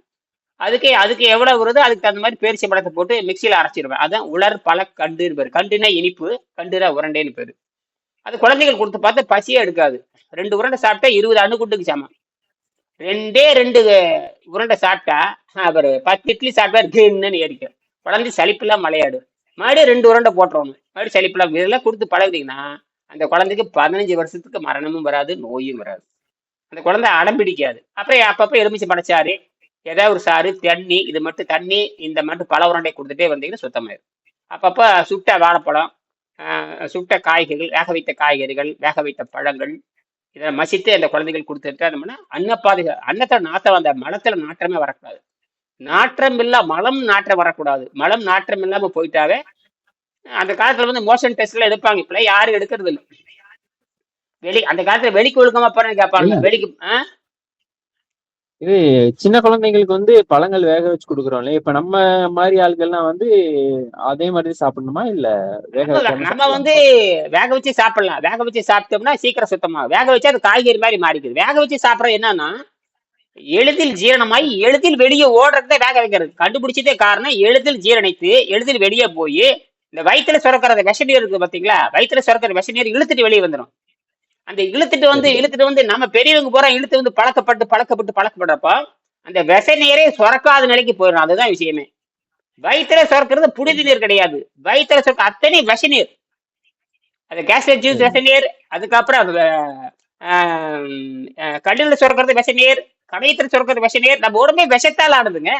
A: அதுக்கு எவ்வளவு வருதோ அதுக்கு தகுந்த மாதிரி பேரிச்சை பழத்தை போட்டு மிக்சியில அரைச்சிடுவேன். அதான் உலர் பல கண்டுன்னு பேரு. கண்டுனா இனிப்பு, கண்டுனா உரண்டைன்னு பேரு. அது குழந்தைகள் கொடுத்து பார்த்தா பசியே எடுக்காது. 2 உருண்டை சாப்பிட்டா 20 அணுகுண்டுக்கு சமம். 2 உருண்டை சாப்பிட்டா அவர் 10 இட்லி சாப்பிட்டா இருக்குன்னு ஏறிக்கும். குழந்தை சளிப்பெல்லாம் மலையாடு. மறுபடியும் 2 உருண்டை போட்டுறணும். மறுபடியும் சளிப்பெல்லாம் இதெல்லாம் கொடுத்து பழகுனீங்கன்னா அந்த குழந்தைக்கு 15 வருஷத்துக்கு மரணமும் வராது, நோயும் வராது. அந்த குழந்தை அடம் பிடிக்காது. அப்புறம் அப்பப்போ எலுமிச்சை பழச்சாறு, ஏதாவது ஒரு சாறு, தண்ணி, இது மட்டும் தண்ணி, இந்த மட்டும் பல உருண்டை கொடுத்துட்டே வந்தீங்கன்னா சுத்தமாயிடும். அப்பப்போ சுட்ட வாழைப்பழம், சுட்ட காய்கறிகள், வேக வைத்த காய்கறிகள், வேக வைத்த பழங்கள், இதை மசித்து அந்த குழந்தைகள் கொடுத்துட்டு இருந்தோம்னா அன்னத்தை நாற்றம், அந்த மலத்துல நாற்றமே வரக்கூடாது. நாற்றம் இல்ல, மலம் நாற்றம் வரக்கூடாது. மலம் நாற்றம் இல்லாம போயிட்டாவே, அந்த காலத்துல வந்து மோஷன் டெஸ்ட் எல்லாம் எடுப்பாங்க. இப்ப யாரும் எடுக்கிறது இல்லை. அந்த காலத்துல வெளிக்கு ஒழுக்கமா போறேன்னு கேட்பாங்க. வெளிக்கு
C: இது சின்ன குழந்தைங்களுக்கு வந்து பழங்கள் வேக வச்சு கொடுக்குறோம்ல. இப்ப நம்ம மாதிரி ஆளுகள்லாம் வந்து அதே மாதிரி சாப்பிடணுமா, இல்ல
A: நம்ம வந்து வேக வச்சு சாப்பிடலாம். வேக வச்சு சாப்பிட்டோம்னா சீக்கிரம் சுத்தமா. வேக வச்சு அது காய்கறி மாதிரி மாறிக்குது. வேக வச்சு சாப்பிட்றது என்னன்னா எளிதில் ஜீரணமாயி எளிதில் வெளியே ஓடுறத வேக வைக்கிறது. கண்டுபிடிச்சதே காரணம், எளிதில் ஜீரணித்து எளிதில் வெளியே போய் இந்த வயிற்றுல சுரக்கிற விஷநீர் இருக்கு பாத்தீங்களா, வயிற்றுல சுரக்கிற விஷநீர் இழுத்துட்டு வெளியே வந்துடும். அந்த இழுத்துட்டு வந்து நம்ம பெரியவங்க போற இழுத்து வந்து பழக்கப்படுறப்ப அந்த விஷ நீரே சுரக்காத நிலைக்கு போயிடும். அதுதான் விஷயமே. வயிற்றுல சுரக்கிறது புனித நீர் கிடையாது. வயிற்றுல சுரக்க அத்தனை விஷ நீர். அது கேஸ்ட்ரிக் ஜூஸ் விஷ நீர், அதுக்கப்புறம் கல்லில் சுரக்கிறது விஷ நீர், கணையத்தில் சுரக்கிறது விஷ நீர். நம்ம உடம்பே விஷத்தால் ஆடுதுங்க.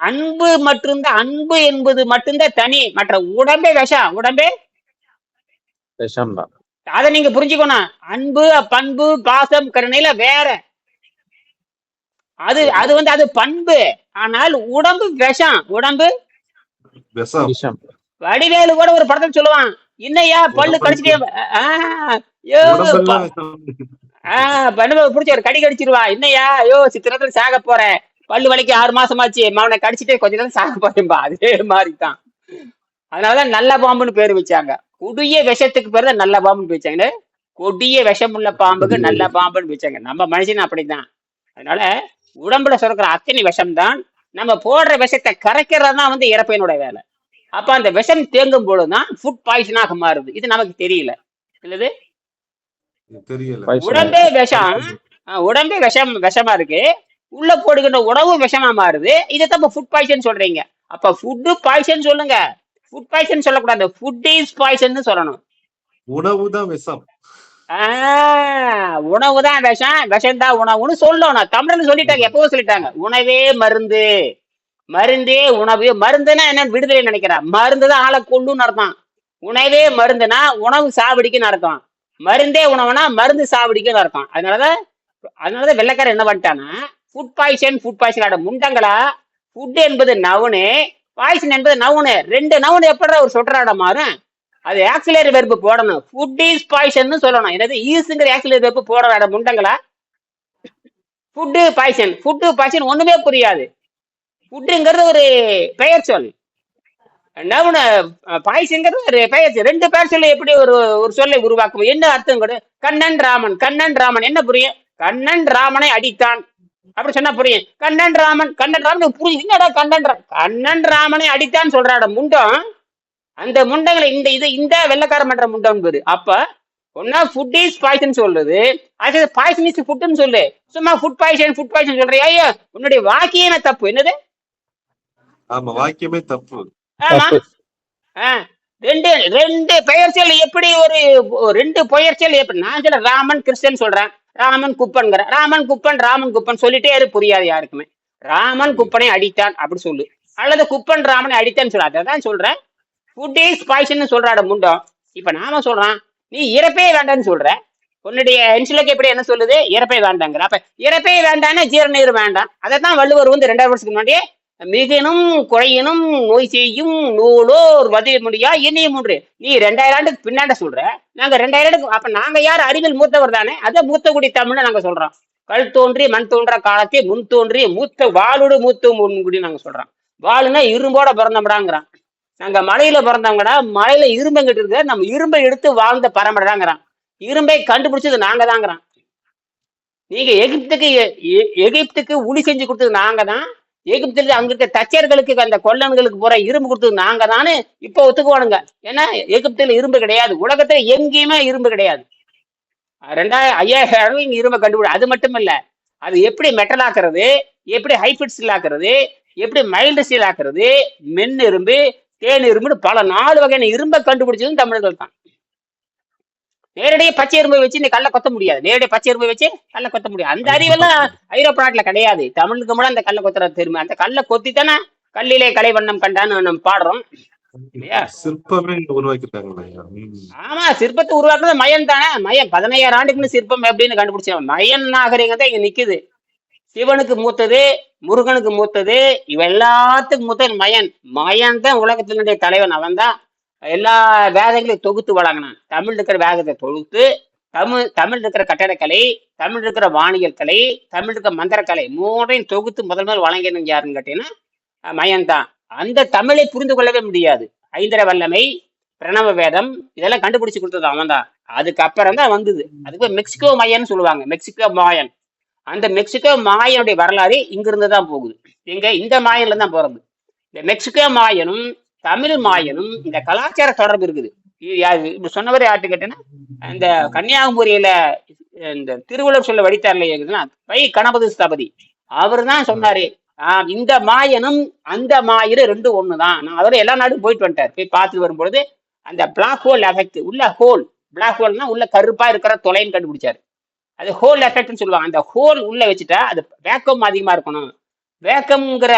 A: அன்பு மட்டும்தான், அன்பு என்பது மட்டும்தான் தனி. மற்ற உடம்பே விஷம், உடம்பே
C: விஷம் தான்.
A: அதை நீங்க புரிஞ்சுக்கணும். அன்பு, பண்பு, பாசம், கருணையில வேற. அது
B: சரி
A: அது வந்து அது பண்பு. ஆனால் உடம்பு விஷம். உடம்பு
B: விஷம்.
C: விஷம்.
A: வடிவேலு கூட ஒரு படத்துல சொல்லுவான், இன்னையா பல்லு கடிச்சிட்டே ஐயோ
B: உடம்பெல்லாம் விஷம்.
A: பண்ண பிடிச்ச ஒரு கடி கடிச்சிருவா, இன்னையா ஐயோ சித்திரத்துல சாக போறேன், பல்லு வலிக்கு 6 மாசமாச்சு, அவனை கடிச்சிட்டே கொஞ்ச நேரம் சாக போறேன்பா. அதே மாதிரிதான். அதனாலதான் நல்ல பாம்புன்னு பேரு வச்சாங்க. கொடிய விஷத்துக்கு பேரு தான் நல்ல பாம்புன்னு வச்சாங்க. கொடிய விஷமுள்ள பாம்புக்கு நல்ல பாம்புன்னு வச்சாங்க. நம்ம மனுஷன் அப்படித்தான். அதனால உடம்புல சுரக்கிற அத்தனை விஷம்தான். நம்ம போடுற விஷத்தை கரைக்கிறது தான் வந்து இறப்பையினுடைய வேலை. அப்ப அந்த விஷம் தேங்கும் பொழுதுதான் ஃபுட் பாய்சனாக மாறுது. இது நமக்கு தெரியல. இல்லது
B: தெரியல.
C: பாய்சன்
A: உடம்பே
C: ஆயிடுது.
A: விஷம். உடம்பே விஷமா இருக்கு. உள்ள போடுகின்ற உணவு விஷமா மாறுது. இதைத்தான் இப்ப ஃபுட் பாய்சன் சொல்றீங்க. அப்ப ஃபுட் பாய்சன் சொல்லுங்க. ஃபுட் பாய்சன் சொல்லக்கூடாது. ஃபுட் இஸ் பாய்சன் சொல்லணும்.
B: உணவுதான் விஷம்.
A: உணவுதான் விஷம், விஷம்தான் உணவுன்னு சொல்லணும். தமிழ்ல சொல்லிட்டாங்க, எப்பவோ சொல்லிட்டாங்க. உணவே மருந்து, மருந்தே உணவு. மருந்துன்னா என்ன, விடுதலை நினைக்கிறேன். மருந்துதான் ஆளை கொள்ளுன்னு அர்த்தம். உணவே மருந்துனா உணவு சாவடிக்குன்னு அர்த்தம். மருந்தே உணவுனா மருந்து சாவடிக்குன்னு அர்த்தம். அதனாலதான் வெள்ளைக்காரன் என்ன பண்ணிட்டானா, ஃபுட் பாய்சன் ஆட முண்டங்களா. ஃபுட் என்பது நவுனு, பாய்சன் என்பது நவுனு. 2 நவுனு எப்படி ஒரு சொற்றராட மாறும்? அது ஆக்சிலரி வெர்பு போடணும். ஃபுட் இஸ் பாய்சன் சொல்லணும். என்னது ஈஸ்ங்கிற ஆக்சிலரி வெர்பு போட முண்டங்களா. ஃபுட்டு பாய்சன் ஒண்ணுமே புரியாது. ஃபுட்டுங்கிறது ஒரு பெயர் சொல். நவுன பாய்சன்ங்கிறது ஒரு பெயர் சொல். 2 பெயர் சொல்ல எப்படி ஒரு ஒரு சொல்லை உருவாக்கும்? என்ன அர்த்தம் கூட? கண்ணன் ராமன் என்ன புரியும்? கண்ணன் ராமனை அடித்தான் அப்படி சொன்னா புரியும். கண்ணன் ராமன் புரியுது. என்னடா கண்ணன் ராமனை அடித்தான் சொல்றாட முண்டம். அந்த முண்டங்களை இந்த வெள்ளக்கார மன்ற முண்டம் பேரு. அப்ப ஒன்னா ஃபுட் இஸ் பாய்சன் சொல்லுது, அது பாய்சன் இஸ் ஃபுட்னு சொல்லு. சும்மா ஃபுட் பாய்சன் சொல்றியா? ஐயோ உன்னுடைய வாக்கியமே தப்பு. என்னது?
B: ஆமா, வாக்கியமே தப்பு.
A: ஆமா. ரெண்டு பெயர் சொல் எப்படி ஒரு 2 பெயர் சொல் எப்படி? நான் சொல்ல ராமன் கிருஷ்ணன் சொல்றேன், ராமன் குப்பன் சொல்லிட்டே புரியாது யாருக்குமே. ராமன் குப்பனை அடித்தான் அப்படி சொல்லு, அல்லது குப்பன் ராமனை அடித்தான்னு சொல்ல. அதான் சொல்றேன். ஃபுட் இஸ் பாய்சன் சொல்றாட முண்டம். இப்ப நாம சொல்றான், நீ இறப்பே வேண்டான்னு சொல்ற. உன்னுடைய இன்சுலுக்கு எப்படி என்ன சொல்லுது? இறப்பே வேண்டாங்கிற. அப்ப இறப்பே வேண்டாம்னா ஜீரணீர் வேண்டாம். அதைத்தான் வள்ளுவர் வந்து 2000 வருஷத்துக்கு முன்னாடியே மிகினும் குறையினும் நோய் செய்யும் நூலோர் வதி முடியா இனிய மூன்று. நீ 2000 ஆண்டுக்கு பின்னாண்ட சொல்ற, நாங்க 2000 ஆண்டுக்கு. அப்ப நாங்க யார்? அறிவில் மூத்தவர் தானே. அதை மூத்த குடி தமிழ்னு நாங்க சொல்றோம். கல் தோன்றி மண் தோன்ற காலத்தே முன் தோன்றி மூத்த வாளோடு மூத்த முன்குடி நாங்க சொல்றோம். வாளுன்னா இரும்போட பிறந்தோம்டாங்கிறான். நாங்க மலையில பிறந்தவங்கடா, மலையில இரும்பங்கிட்டு இருக்க, நம்ம இரும்பை எடுத்து வாழ்ந்த பரம்பரைடாங்கிறான். இரும்பை கண்டுபிடிச்சது நாங்க தாங்கிறான். நீங்க எகிப்துக்கு உளி செஞ்சு கொடுத்தது நாங்க தான். எகிப்துல அங்க இருக்க தச்சர்களுக்கு, அந்த கொல்லன்களுக்கு போற இரும்பு கொடுத்தது நாங்க தானே. இப்ப ஒத்துக்குவானுங்க. ஏன்னா எகிப்துல இரும்பு கிடையாது. உலகத்துல எங்கேயுமே இரும்பு கிடையாது. 5000 இங்க இரும்பை கண்டுபிடி. அது மட்டும் இல்ல, அது எப்படி மெட்டல் ஆக்குறது, எப்படி ஹைபிட் ஸ்டீல் ஆக்குறது, எப்படி மைல்டு ஸ்டீல் ஆக்குறது, மென் இரும்பு, தேன் இரும்புன்னு பல 4 வகையான இரும்பை கண்டுபிடிச்சதும் தமிழர்கள் தான். நேரடியாக பச்சை எறும்பை வச்சு நீ கல்லை கொத்த முடியாது. நேரடியாக பச்சை எறும்பை வச்சு கல்லை கொத்த முடியாது. அந்த அறிவெல்லாம் ஐரோப்பா நாட்டுல கிடையாது. தமிழுக்கு கூட அந்த கல்லை கொத்துற தெரியுமா? அந்த கல்லை கொத்தித்தானே கல்லிலே கலை வண்ணம் கண்டான்னு நம்ம பாடுறோம் இல்லையா?
B: சிற்பமே உருவாக்கிட்டாங்க.
A: ஆமா, சிற்பத்தை உருவாக்குறது மயன் தானே. மயன் 15000 ஆண்டுக்குன்னு சிற்பம் எப்படின்னு கண்டுபிடிச்சவன் மயன் நாகரிகத்தை இங்க நிக்குது. சிவனுக்கு மூத்தது, முருகனுக்கு மூத்தது, இவ எல்லாத்துக்கும் மூத்தது மயன் தான் உலகத்தினுடைய தலைவன். அவன் தான் எல்லா வேதங்களையும் தொகுத்து வழங்கினான். தமிழ் இருக்கிற வேதத்தை தொகுத்து, தமிழ் இருக்கிற கட்டடக்கலை, தமிழ் இருக்கிற வானியல் கலை, தமிழ் இருக்கிற மந்திரக்கலை 3ஐயும் தொகுத்து முதல் வழங்கினது யாருன்னு கேட்டீங்கன்னா மயன் தான். அந்த தமிழை புரிந்து கொள்ளவே முடியாது. ஐந்திர வல்லமை, பிரணவ வேதம் இதெல்லாம் கண்டுபிடிச்சு கொடுத்தது அவன் தான். அதுக்கப்புறம் தான் வந்தது. அதுக்கு மெக்சிகோ மயன்னு சொல்லுவாங்க. மெக்சிகோ மாயன். அந்த மெக்சிகோ மாயனுடைய வரலாறு இங்கிருந்து தான் போகுது. எங்க இந்த மாயன்ல தான் போறது. இந்த மெக்சிகோ மாயனும் தமிழ் மாயனும் இந்த கலாச்சார தொடர்பு இருக்குது. இப்படி சொன்னவரை யார்ட்டு கேட்டேன்னா, இந்த கன்னியாகுமரியில இந்த திருவள்ளுவர் சொல்ல வடித்தார்ல பை கணபதி ஸ்தபதி, அவரு தான் சொன்னாரு, இந்த மாயனும் அந்த மாயிரு 2 ஒண்ணுதான். நான் அதோட எல்லா நாடும் போயிட்டு வந்துட்டார். போய் பார்த்துட்டு வரும்பொழுது அந்த பிளாக் ஹோல் எஃபெக்ட், உள்ள ஹோல், பிளாக் ஹோல்னா உள்ள கருப்பா இருக்கிற தொலைன்னு கண்டுபிடிச்சாரு. அது ஹோல் எஃபெக்ட்னு சொல்லுவாங்க. அந்த ஹோல் உள்ள வச்சுட்டா அது வேக்கம் அதிகமா இருக்கணும். வேக்கம்ங்கிற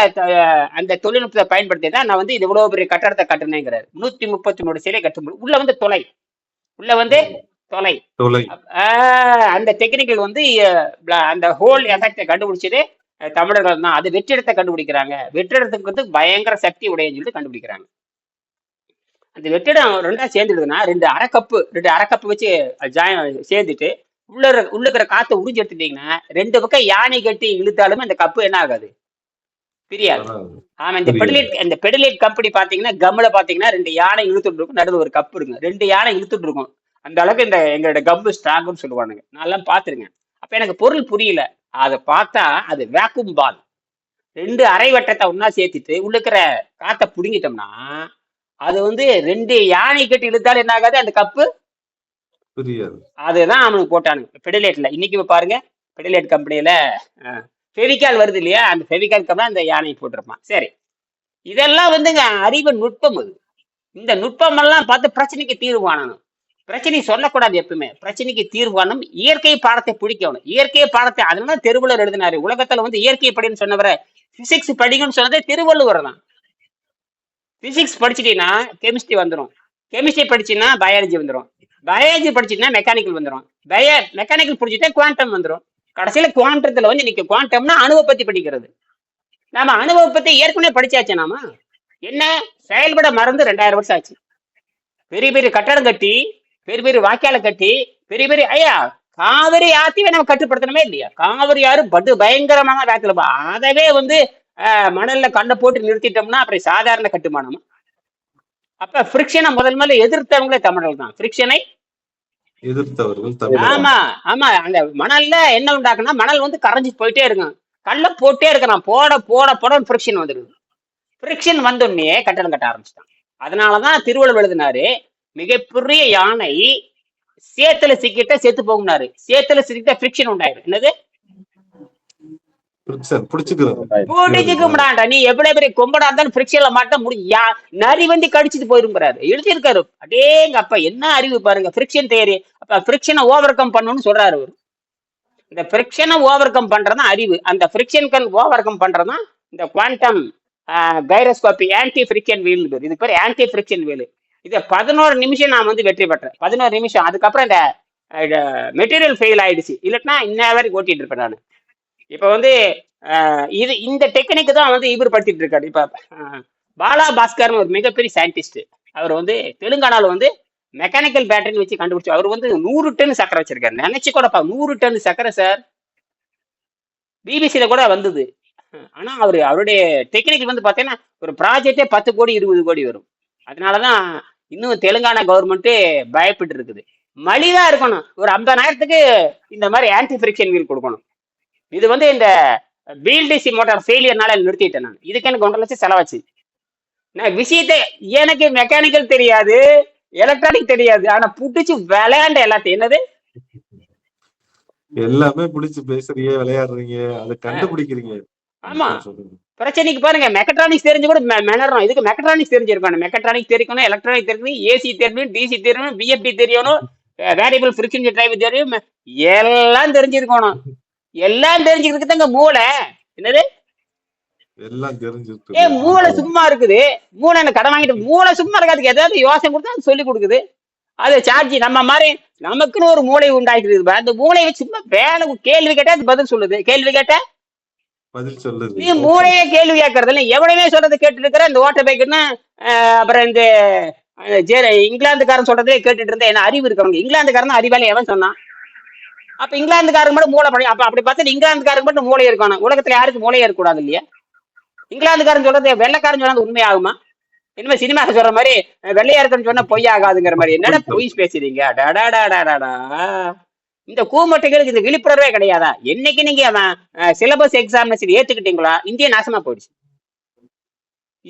A: அந்த தொழில்நுட்பத்தை பயன்படுத்தி தான் நான் வந்து இது இவ்வளவு பெரிய கட்டடத்தை கட்டுனேங்கிறாரு. 133 சிலை கட்டும் உள்ள வந்து தொலை, உள்ள வந்து தொலை.
B: தொலை.
A: அந்த டெக்னிக்கல் வந்து அந்த ஹோல் எஃபெக்டை கண்டுபிடிச்சது தமிழர்கள் தான். அது வெற்றிடத்தை கண்டுபிடிக்கிறாங்க. வெற்றிடத்துக்கு வந்து பயங்கர சக்தி உடையன்னு சொல்லிட்டு கண்டுபிடிக்கிறாங்க. அந்த வெற்றிடம் ரெண்டா சேர்ந்துடுதுன்னா ரெண்டு அரை கப்பு வச்சு சேர்ந்துட்டு உள்ளுக்கிற காத்தை உறிஞ்சி எடுத்துட்டீங்கன்னா 2 பக்கம் யானை கட்டி இழுத்தாலுமே அந்த கப்பு என்ன ஆகாது, பிரியாது. ஆமா, இந்த பெடிலேட் கம்பெனி பாத்தீங்கன்னா கம்முல பாத்தீங்கன்னா 2 யானை இழுத்துட்டு இருக்கும், நடுவில் ஒரு கப்பு இருக்கும், 2 யானை இழுத்துட்டு இருக்கும். அந்த அளவுக்கு இந்த எங்களோட கம்பு ஸ்ட்ராங்னு சொல்லுவானுங்க. நான் எல்லாம் பாத்துருங்க. அப்ப எனக்கு பொருள் புரியல. அதை பார்த்தா அது வேக்யூம் பால். 2 அரை வட்டத்தை ஒன்னா சேர்த்துட்டு உள்ளுக்கிற காத்தை புடுங்கிட்டோம்னா அது வந்து 2 யானை கட்டி இழுத்தாலும் என்ன ஆகாது, அந்த கப்பு
B: புரியாது.
A: அதுதான் அவனுக்கு போட்டானுங்க பெடிலேட்ல. இன்னைக்கு பாருங்க பெடிலேட் கம்பெனியில ஃபெவிகால் வருது இல்லையா, அந்த ஃபெவிகால் கம்பெனி அந்த யானை போட்டிருப்பான். சரி, இதெல்லாம் வந்துங்க அறிவு நுட்பம். அது இந்த நுட்பம் எல்லாம் பார்த்து பிரச்சனைக்கு தீர்வு காணணும். பிரச்சனை சொல்லக்கூடாது எப்பவுமே. பிரச்சனைக்கு தீர்வு காணும். இயற்கை பாடத்தை பிடிக்கணும். இயற்கை பாடத்தை அதனால திருவள்ளுவர் எழுதினாரு. உலகத்துல வந்து இயற்கை படின்னு சொன்னவரை பிசிக்ஸ் படிக்கணும்னு சொன்னதே திருவள்ளுவர் தான். பிசிக்ஸ் படிச்சுட்டீங்கன்னா கெமிஸ்ட்ரி வந்துடும், கெமிஸ்ட்ரி படிச்சுன்னா பயாலஜி வந்துடும், பயாலஜி படிச்சுன்னா மெக்கானிக்கல் வந்துடும், மெக்கானிக்கல் படிச்சுட்டா குவாண்டம் வந்துடும். கடைசியில குவாண்டத்துல வந்து இன்னைக்கு குவாண்டம்னா அணுவை பத்தி படிக்கிறது. நாம அணுவை பத்தி ஏற்கனவே படிச்சாச்சு. நாம என்ன செயல்பட மறந்து 2000 வருஷம் ஆச்சு. பெரிய பெரிய கட்டடம் கட்டி, பெரிய பெரிய வாய்க்கால கட்டி, பெரிய பெரிய காவிரி ஆத்தையே நம்ம கட்டுப்படுத்தணுமே இல்லையா? காவிரி ஆறு படு பயங்கரமான வேத்துல அதவே வந்து மணல்ல கண்ணை போட்டு நிறுத்திட்டோம்னா அப்புறம் சாதாரண கட்டுமானம். அப்ப பிரிக்ஷனை முதல்ல எதிர்த்தவங்களே தமிழர்கள் தான். பிரிக்ஷனை
B: எதிர்த்தவர்கள்.
A: ஆமா ஆமா. அந்த மணல்ல என்ன உண்டாக்குன்னா மணல் வந்து கரைஞ்சி போயிட்டே இருக்கும், கல்ல போட்டே இருக்கிறான், போட போட போட பிரிக்ஷன் வந்துடுது. பிரிக்ஷன் வந்தோடனே கட்டடம் கட்ட ஆரம்பிச்சிட்டான். அதனாலதான் திருவள்ளுவர் எழுதினாரு, மிகப்பெரிய யானை சேத்துல சிக்கிட்ட செத்து போகும்னாரு. சேத்துல சிக்கிட்ட பிரிக்ஷன் உண்டாயிரும். என்னது? பிடிச்சுக்கும்டாண்டா. நீ எவ்வளவு பெரிய கொம்படா இருந்தாலும் பிரிக்ஷன்ல மாட்ட முடியா, நரி வந்து கடிச்சிட்டு போயிருக்கிறாரு, எழுதியிருக்காரு. அடேங்க அப்ப என்ன அறிவு பாருங்க, பிரிக்ஷன் தியரி. அப்ப பிரிக்ஷனை ஓவர் கம் பண்ணணும்னு சொல்றாரு அவரு. இந்த பிரிக்ஷனை ஓவர் கம் பண்றதுதான் அறிவு. அந்த பிரிக்ஷன் ஓவர் கம் பண்றதுதான் இந்த குவாண்டம் கைரோஸ்கோபி ஆன்டி பிரிக்ஷன் வீல். இது பேர் ஆன்டி பிரிக்ஷன் வீல். இதை 11 நிமிஷம் நான் வந்து வெற்றி பெற்றேன். 11 நிமிஷம். அதுக்கப்புறம் இந்த மெட்டீரியல் ஃபெயில் ஆயிடுச்சு. இல்லைன்னா இன்ன வரைக்கும் ஓட்டிட்டு இருப்பேன் நான். இப்ப வந்து இந்த டெக்னிக் தான் வந்து இவர் படுத்திட்டு இருக்காரு. இப்ப பாலா பாஸ்கர்னு ஒரு மிகப்பெரிய சயின்டிஸ்ட். அவர் வந்து தெலுங்கானால வந்து மெக்கானிக்கல் பேட்டரி வச்சு கண்டுபிடிச்சு. அவர் வந்து 100 டன் சக்கரை வச்சிருக்காரு. நினைச்சு கூட 100 டன் சக்கரை சார், பிபிசியில கூட வந்தது. ஆனா அவருடைய டெக்னிக் வந்து பாத்தீங்கன்னா ஒரு ப்ராஜெக்டே 10 கோடி 20 கோடி வரும். அதனாலதான் இன்னும் தெலுங்கானா கவர்மெண்ட் பயப்பட்டு இருக்குது. மலிதா இருக்கணும். ஒரு 50,000க்கு இந்த மாதிரி ஆன்டி பிரிக்ஷன் வீல் கொடுக்கணும். இது வந்து இந்த பிஎல்டிசி மோட்டார் ஃபெயிலியர்னால நிறுத்திட்டேன் நான். இதுக்கு எனக்கு 1.5 லட்சம் செலவாச்சு. நான் விஷயத்தை எனக்கு மெக்கானிக்கல் தெரியாது, எலக்ட்ரானிக் தெரியாது, ஆனா புடிச்சு விளையாண்ட எல்லாத்தையும். என்னது
B: எல்லாமே புடிச்சு பேசுறீங்க, விளையாடுறீங்க, அதை கண்டுபிடிக்கிறீங்க.
A: ஆமா, பிரச்சனைக்கு பாருங்க. மெக்கட்ரானிக்ஸ் தெரிஞ்சு கூட மெனறோம். இதுக்கு மெக்கட்ரானிக்ஸ் தெரிஞ்சிருக்கணும். மெக்கட்ரானிக்ஸ் தெரிக்கணும், எலக்ட்ரானிக் தெரிக்கணும், ஏசி தெரியணும், டிசி தெரியணும், பிஎஃப்டி தெரியணும், வேரியபிள் ஃப்ரீக்வன்சி டிரைவ் தெரியும், எல்லாம் தெரிஞ்சிருக்கணும். எல்லாம் தெரிஞ்சுக்கிறதுக்கு தாங்க மூளை. என்னது
B: எல்லாம் தெரிஞ்சிருக்கு.
A: மூளை சும்மா இருக்குது. மூளை என்ன கடன் வாங்கிட்டு மூளை சும்மா இருக்காதுக்கு ஏதாவது யோசனை கொடுத்தா அது சொல்லி கொடுக்குது. அது சார்ஜ் நம்ம மாதிரி நமக்குன்னு ஒரு மூளை உண்டாக்கிட்டு. அந்த மூளையை வச்சு சும்மா வேலை கேள்வி கேட்டா அது பதில் சொல்லுது. கேள்வி கேட்டா
B: பதில் சொல்லுது.
A: நீ மூளையே கேள்வி கேட்கறது இல்லை. எவ்வளவே சொல்றது கேட்டுட்டு இருக்கிற. இந்த ஓட்ட பைக்குன்னா அப்புறம் இந்த இங்கிலாந்துக்காரன் சொல்றதே கேட்டுட்டு இருந்தா என்ன அறிவு இருக்கவங்க? இங்கிலாந்துக்காரன் அறிவால எவன் சொன்னான்? அப்ப இங்கிலாந்துக்காரங்க மட்டும் மூளை படி. அப்ப அப்படி பார்த்தா இங்கிலாந்துக்காரங்க மட்டும் மூளை இருக்கணும். உலகத்துல யாருக்கு மூளையே இருக்கக்கூடாது இல்லையா? இங்கிலாந்துக்காரன் சொல்றது வெள்ளைக்காரன் சொன்னது உண்மையாகுமா? இனிமே சினிமா சொல்ற மாதிரி வெள்ளையா இருக்குன்னு சொன்னா பொய் ஆகாதுங்கிற மாதிரி என்னடா பொய் பேசுறீங்க? இந்த கூமட்டைகளுக்கு இந்த விழிப்புணர்வே கிடையாதா? என்னைக்கு நீங்க சிலபஸ் எக்ஸாமினேஷன் ஏத்துக்கிட்டீங்களா இந்தியா நாசமா போயிடுச்சு.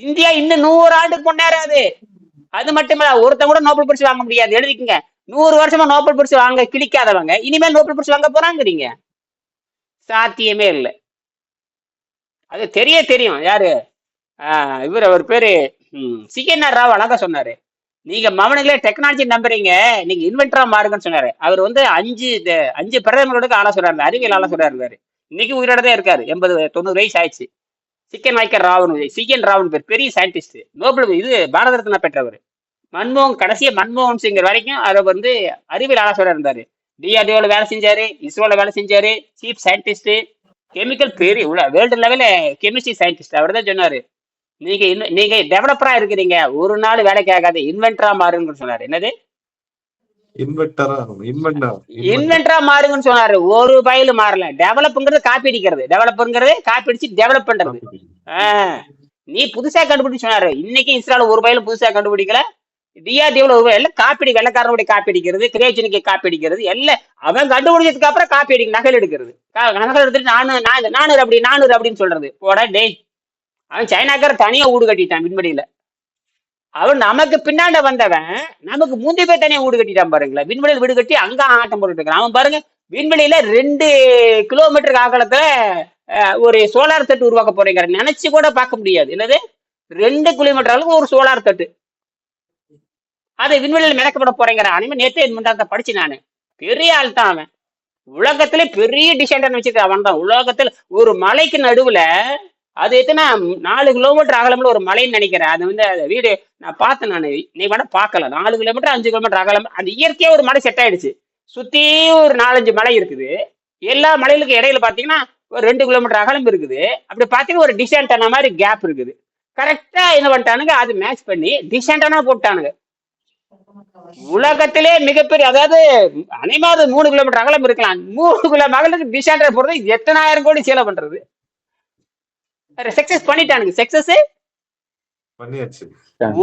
A: இந்தியா இன்னும் 100 ஆண்டுக்கு முன்னேறாது. அது மட்டுமே ஒருத்தன் கூட நோபல் பரிசு வாங்க முடியாது. எழுதிக்கங்க. 100 வருஷமா நோபல் பரிசு வாங்க கிளிக்காதவங்க இனிமேல் நோபல் பரிசு வாங்க போறாங்கிறீங்க. சாத்தியமே இல்லை. அது தெரியும். யாரு இவர் அவர் பேரு CNR ராவ் அழகா சொன்னாரு. நீங்க மவனுங்களே டெக்னாலஜி நம்புறீங்க, நீங்க இன்வென்டரா மாறுங்கன்னு சொன்னாரு. அவர் வந்து 5 பிரதமர்களுக்கு ஆலோசனை, அறிவியல் ஆலோசனை இருந்தாரு. இன்னைக்கு உயிரோடதான் இருக்காரு. 80-90 வயசு ஆயிடுச்சு. CN ராவ் பேர், பெரிய சயின்டிஸ்ட், நோபல் இது பாரத ரத்னா பெற்றவர். கடைசியா மன்மோகன் சிங் வரைக்கும் அதை வந்து அறிவியல் ஆலோசகர் இருந்தாரு. டிஆர்டிஓல வேலை செஞ்சாரு, இஸ்ரோல வேலை செஞ்சாரு, சீஃப் சயின்டிஸ்ட், கெமிக்கல் பெரிய வேர்ல்டு லெவல்ல கெமிஸ்ட்ரி சயின்டிஸ்ட். அவர் தான் சொன்னாரு, நீங்க டெவலப்பரா இருக்கிறீங்க, ஒரு நாள் வேலைக்கு ஆகாது, இன்வென்டரா மாறுங்கன்னு சொன்னாரு. என்னது இன்வென்டரா மாறுங்கன்னு சொன்னாரு. ஒரு பயில மாறல. டெவலப்ங்கிறது காப்பி அடிக்கிறது, டெவலப்ங்கிறது காப்பி அடிச்சு டெவலப் பண்றது. நீ புதுசா கண்டுபிடிச்சு சொன்னாரு. இன்னைக்கு இஸ்ரோல ஒரு பயிலும் புதுசா கண்டுபிடிக்கல. டிஆர்டிஓல எல்லாம் காப்பி, வெள்ளக்காரனுடைய காப்பி அடிக்கிறது, கிரியேஷனுக்கு காப்பி அடிக்கிறது, எல்லாம் அவன் கண்டுபிடிச்சதுக்கு அப்புறம் காப்பி அடிக்க, நகல் எடுக்கிறது. நகல் எடுத்துட்டு நானூறு அப்படின்னு சொல்றது. போட டேய், அவன் சைனாக்கார தனியா ஊடு கட்டிட்டான் விண்வெளியில. அவன் நமக்கு பின்னாண்ட வந்தவன் நமக்கு முந்தி போய் தனியா வீடு கட்டிட்டான் பாருங்களேன். விண்வெளியில் வீடு கட்டி அங்க ஆட்டம் போட்டு இருக்கான். அவன் பாருங்க, விண்வெளியில 2 கிலோமீட்டருக்கு அகலத்துல ஒரு சோலார் தட்டு உருவாக்க போறீங்க. நினைச்சு கூட பார்க்க முடியாது. என்னது 2 கிலோமீட்டர் அளவுக்கு ஒரு சோலார் தட்டு, அதை விண்வெளியில மிதக்கப்பட போறேங்கிற. அனிமே நேத்தே படிச்சு நானு. பெரிய ஆள் தான் அவன். உலகத்துல பெரிய டிசைன் வச்சிருக்க அவன் தான். உலகத்துல ஒரு மலைக்கு நடுவுல, அது எத்தனை 4 கிலோமீட்டர் அகலம்ல ஒரு மலைன்னு நினைக்கிறேன். அது வந்து வீடு நான் பார்த்தேன். நான் நீ வேணா பார்க்கல. 4 கிலோமீட்டர் 5 கிலோமீட்டர் அகலம். அந்த இயற்கையா ஒரு மலை செட் ஆயிடுச்சு. சுத்தி ஒரு 4-5 மலை இருக்குது. எல்லா மலைகளுக்கு இடையில பாத்தீங்கன்னா ஒரு 2 கிலோமீட்டர் அகலம் இருக்குது. அப்படி பாத்தீங்கன்னா ஒரு டிசைன்டான மாதிரி கேப் இருக்குது. கரெக்டா என்ன பண்ணிட்டானுங்க, அது மேட்ச் பண்ணி டிசைன்டானா போட்டானுங்க. உலகத்திலே மிகப்பெரிய, அதாவது அனைமாவது 3 கிலோமீட்டர் அகலம் இருக்கலாம். 3 கிலோமீட்டர் அகலத்துக்கு டிசைன்டா போறது எத்தனை ஆயிரம் கோடி செலவு பண்றது. சக்சஸ் பண்ணிட்டானுங்க. சக்சஸ்
B: பண்ணியாச்சு.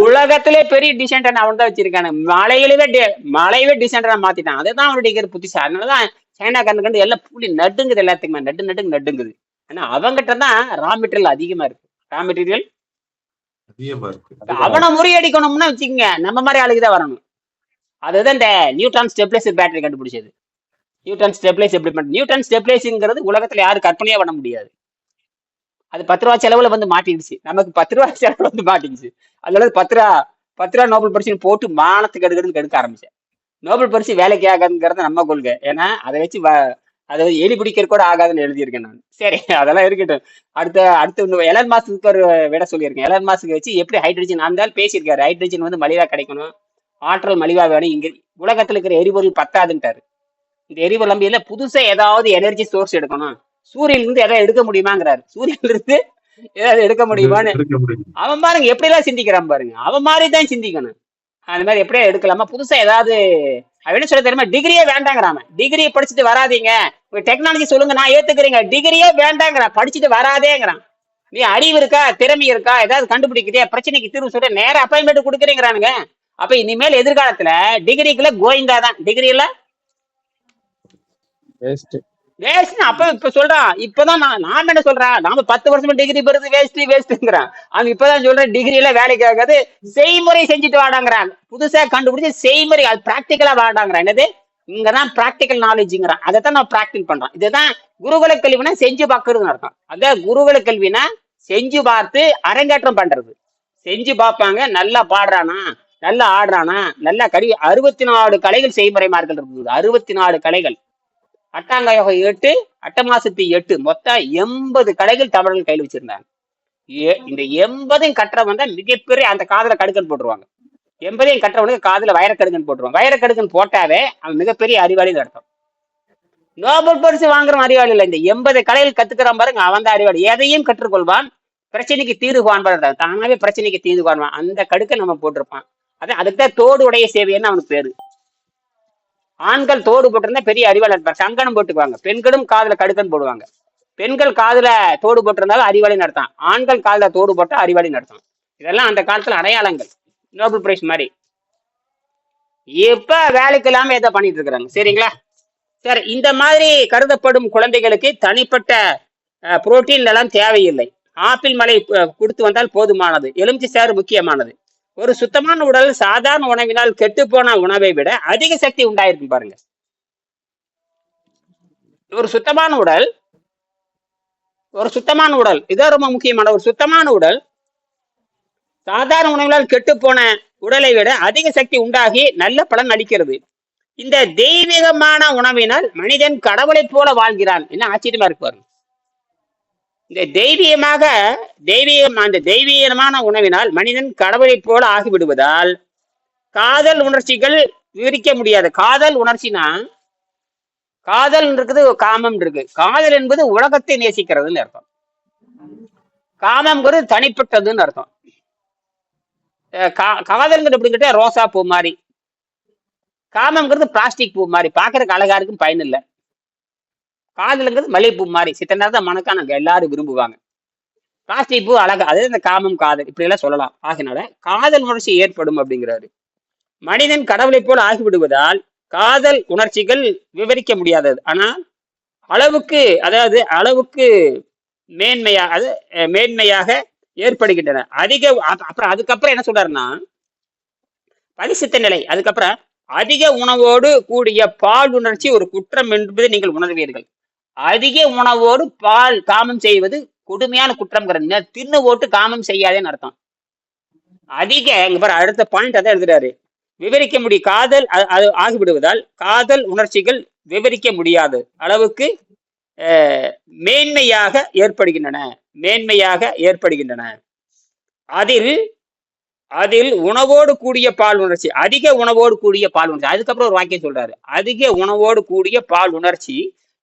A: உலகத்திலே பெரிய டிசைன்டர் அவன் தான் வச்சிருக்கானு. மலையவே டிசைன்டரா மாத்திட்டான். அதுதான் அவனுடைய புத்திசா. அதனாலதான் சைனா கண்டு எல்லாம் புள்ளி நடுங்குது. எல்லாத்துக்குமே நடுங்குது. ஆனா அவங்கிட்ட தான் ரா மெட்டீரியல் அதிகமா இருக்கு. ரா மெட்டீரியல் அவனை முறியடிக்கணும்னு வச்சுக்கோங்க, நம்ம மாதிரி ஆளுக்குதான் வரணும். அதுதான் இந்த நியூட்ரான் ஸ்டெபிலைசர் பேட்டரி கண்டுபிடிச்சது. நியூட்ரான் ஸ்டெபிலைஸ் எப்படி பண்ண? நியூட்ரான் ஸ்டெபிலைஸுங்கிறது உலகத்துல யாரும் கற்பனையா பண்ண முடியாது. அது 10 ரூபா செலவுல வந்து மாட்டிடுச்சு. நமக்கு 10 ரூபா செலவுல வந்து மாட்டிடுச்சு. அதனால 10 ரூபா நோபல் பரிசு போட்டு மானத்துக்கு எடுக்க ஆரம்பிச்சேன். நோபல் பரிசு வேலைக்கு ஆகாதுங்கிறது நம்ம கொள்கை. ஏன்னா அதை வச்சு அதை எலி பிடிக்கிற கூட ஆகாதுன்னு எழுதியிருக்கேன் நான். சரி, அதெல்லாம் இருக்கட்டும். அடுத்து எலன் மாஸ்க்கு ஒரு விட சொல்லியிருக்கேன். எலன் மாஸ்க்கு வச்சு எப்படி ஹைட்ரஜன் இருந்தாலும் பேசியிருக்காரு. ஹைட்ரஜன் வந்து மலிவா கிடைக்கணும், ஆற்றல் மலிவா வேணும், இங்க உலகத்துல இருக்கிற எரிபொருள் பத்தாதுன்ட்டாரு. இந்த எரிபொருள் நம்பியில புதுசா ஏதாவது எனர்ஜி சோர்ஸ் எடுக்கணும். சூரியன்ல இருந்து எதாவது எடுக்க முடியுமாங்கிறாரு. சூரியன்ல இருந்து ஏதாவது எடுக்க முடியுமான்னு அவன் பாருங்க எப்படி எல்லாம் சிந்திக்கிறான் பாருங்க. அவன் மாதிரிதான் சிந்திக்கணும். அந்த மாதிரி எப்படியா எடுக்கலாமா, புதுசா ஏதாவது. அவன் என்ன சொல்ல தெரியுமா, டிகிரியே வேண்டாங்கிறான். டிகிரியை படிச்சுட்டு வராதீங்க, டெக்னாலஜி சொல்லுங்க நான் ஏத்துக்கிறீங்க, டிகிரியே வேண்டாங்கிறான், படிச்சுட்டு வராதேங்கிறான். நீ அறிவு இருக்கா, திறமை இருக்கா, ஏதாவது கண்டுபிடிக்கிறியா, பிரச்சனைக்கு தீர்வு சொல்ற, நேர அப்பாயின்மெண்ட் கொடுக்குறீங்கிறானுங்க. அப்ப இனிமேல் எதிர்காலத்துல டிகிரிக்குள்ள கோயிந்தா தான். டிகிரி இல்ல அப்ப இப்ப சொல்றான். இப்பதான் நான் என்ன சொல்றேன், நாம 10 வருஷமா டிகிரி பெறுது வேஸ்ட்ங்கிறான். அவன் இப்பதான் சொல்றேன் டிகிரி எல்லாம் வேலைக்கு ஆகாது, செய்முறை செஞ்சுட்டு வாடாங்கிறான். புதுசா கண்டுபிடிச்சு செய்முறை, அது பிராக்டிக்கலா வாடாங்கிறான். என்னது இங்கதான் பிராக்டிக்கல் நாலேஜ்ங்கிறான். அதைத்தான் நான் பிராக்டிகல் பண்றான். இதுதான் குருகுல கல்வினா செஞ்சு பார்க்கறதுன்னு அர்த்தம். அதான் குருகுல கல்வினா செஞ்சு பார்த்து அரங்கேற்றம் பண்றது. செஞ்சு பார்ப்பாங்க, நல்லா பாடுறானா, நல்லா ஆடுறானா, நல்லா 64 கலைகள் செய்முறை மார்கள் இருக்குது. 64 கலைகள். அட்டாங்காயோக 8, அட்டமாசத்து 8, மொத்தம் 80 கலைகள் தமிழர்கள் கையில் வச்சிருந்தாங்க. இந்த 80ஐயும் கட்டுறவன் தான் மிகப்பெரிய, அந்த காதுல கடுக்கன் போட்டுருவாங்க. 80ஐயும் கட்டுறவனுக்கு காதுல வைரக்கடுக்கன் போட்டுருவாங்க. வைரக்கடுக்கன் போட்டாவே அவன் மிகப்பெரிய அறிவாளி அர்த்தம். நோபல் பரிசு வாங்குறவன் அறிவாளி இல்லை. இந்த 80 கலைகள் கத்துக்கிறான் பாருங்க, அவன் தான் அறிவாளி. எதையும் கற்றுக்கொள்வான், பிரச்சனைக்கு தீர்வு காண்பான். தானாவே பிரச்சனைக்கு தீர்வு காண்பான். அந்த கடுக்க நம்ம போட்டிருப்பான். அதுக்குதான் தோடு உடைய சேவைன்னு அவனுக்கு பேரு. ஆண்கள் தோடு போட்டிருந்தா பெரிய அறிவாளி இருப்பார். சங்கனம் போட்டுக்குவாங்க. பெண்களும் காதுல கடுக்கன் போடுவாங்க. பெண்கள் காதுல தோடு போட்டிருந்தாலும் அறிவாளி நடத்தான். ஆண்கள் காதுல தோடு போட்டா அறிவாளி நடத்தான். இதெல்லாம் அந்த காலத்துல அடையாளங்கள், நோபல் பிரைஸ் மாதிரி. இப்ப வேலைக்கு இல்லாம எதை பண்ணிட்டு இருக்கிறாங்க. சரிங்களா? சரி, இந்த மாதிரி கருதப்படும் குழந்தைகளுக்கு தனிப்பட்ட புரோட்டீன் எல்லாம் தேவையில்லை. ஆப்பிள் மலை கொடுத்து வந்தால் போதுமானது. எலுமிச்சை சாறு முக்கியமானது. ஒரு சுத்தமான உடல் சாதாரண உணவினால் கெட்டுப்போன உணவை விட அதிக சக்தி உண்டாயிருக்கும் பாருங்க. ஒரு சுத்தமான உடல் இதான் ரொம்ப முக்கியமான. ஒரு சுத்தமான உடல் சாதாரண உணவினால் கெட்டுப்போன உடலை விட அதிக சக்தி உண்டாகி நல்ல பலன் அளிக்கிறது. இந்த தெய்வீகமான உணவினால் மனிதன் கடவுளை போல வாழ்கிறான். என்ன ஆச்சரியமா இருக்கு பாருங்க. இந்த தெய்வீகமான உணவினால் மனிதன் கடவுளை போல ஆகிவிடுவதால் காதல் உணர்ச்சிகள் விவரிக்க முடியாது. காதல் உணர்ச்சினா காதல் இருக்குது, காமம் இருக்கு. காதல் என்பது உலகத்தை நேசிக்கிறதுன்னு அர்த்தம். காமம்ங்கிறது தனிப்பட்டதுன்னு அர்த்தம். காதல்ங்கிறது எப்படிங்கிட்ட ரோசா பூ மாதிரி, காமம்ங்கிறது பிளாஸ்டிக் பூ மாதிரி, பாக்குறதுக்கு அழகா இருக்கும், பயன் இல்லை. காதலுங்கிறது மல்லிகைப்பூ மாதிரி, சித்த நேரம் தான் மணக்கா நாங்க எல்லாரும் விரும்புவாங்க. பிளாஸ்டிக் பூ அழகா, அது இந்த காமம் காதல் இப்படி எல்லாம் சொல்லலாம். ஆகினால காதல் உணர்ச்சி ஏற்படும் அப்படிங்கிறாரு. மனிதன் கடவுளை போல ஆகிவிடுவதால் காதல் உணர்ச்சிகள் விவரிக்க முடியாதது. ஆனால் அளவுக்கு, அதாவது அளவுக்கு மேன்மையாக ஏற்படுகின்றன. அப்புறம் அதுக்கப்புறம் என்ன சொல்றாருன்னா, பரிசுத்த நிலை. அதுக்கப்புறம் அதிக உணவோடு கூடிய பால் உணர்ச்சி ஒரு குற்றம் என்பதை நீங்கள் உணர்வீர்கள். அதிக உணவோடு பால் காமம் செய்வது கொடுமையான குற்றம். தின்னு ஓட்டு காமம் செய்யாதேன்னு அர்த்தம். அதிக அடுத்த பாயிண்ட் அதான் எழுதுறாரு. விவரிக்க முடியும் காதல் அது ஆகிவிடுவதால் காதல் உணர்ச்சிகள் விவரிக்க முடியாது அளவுக்கு மேன்மையாக ஏற்படுகின்றன. அதில் உணவோடு கூடிய பால் உணர்ச்சி, அதிக உணவோடு கூடிய பால் உணர்ச்சி. அதுக்கப்புறம் ஒரு வாக்கியம் சொல்றாரு, அதிக உணவோடு கூடிய பால் உணர்ச்சி.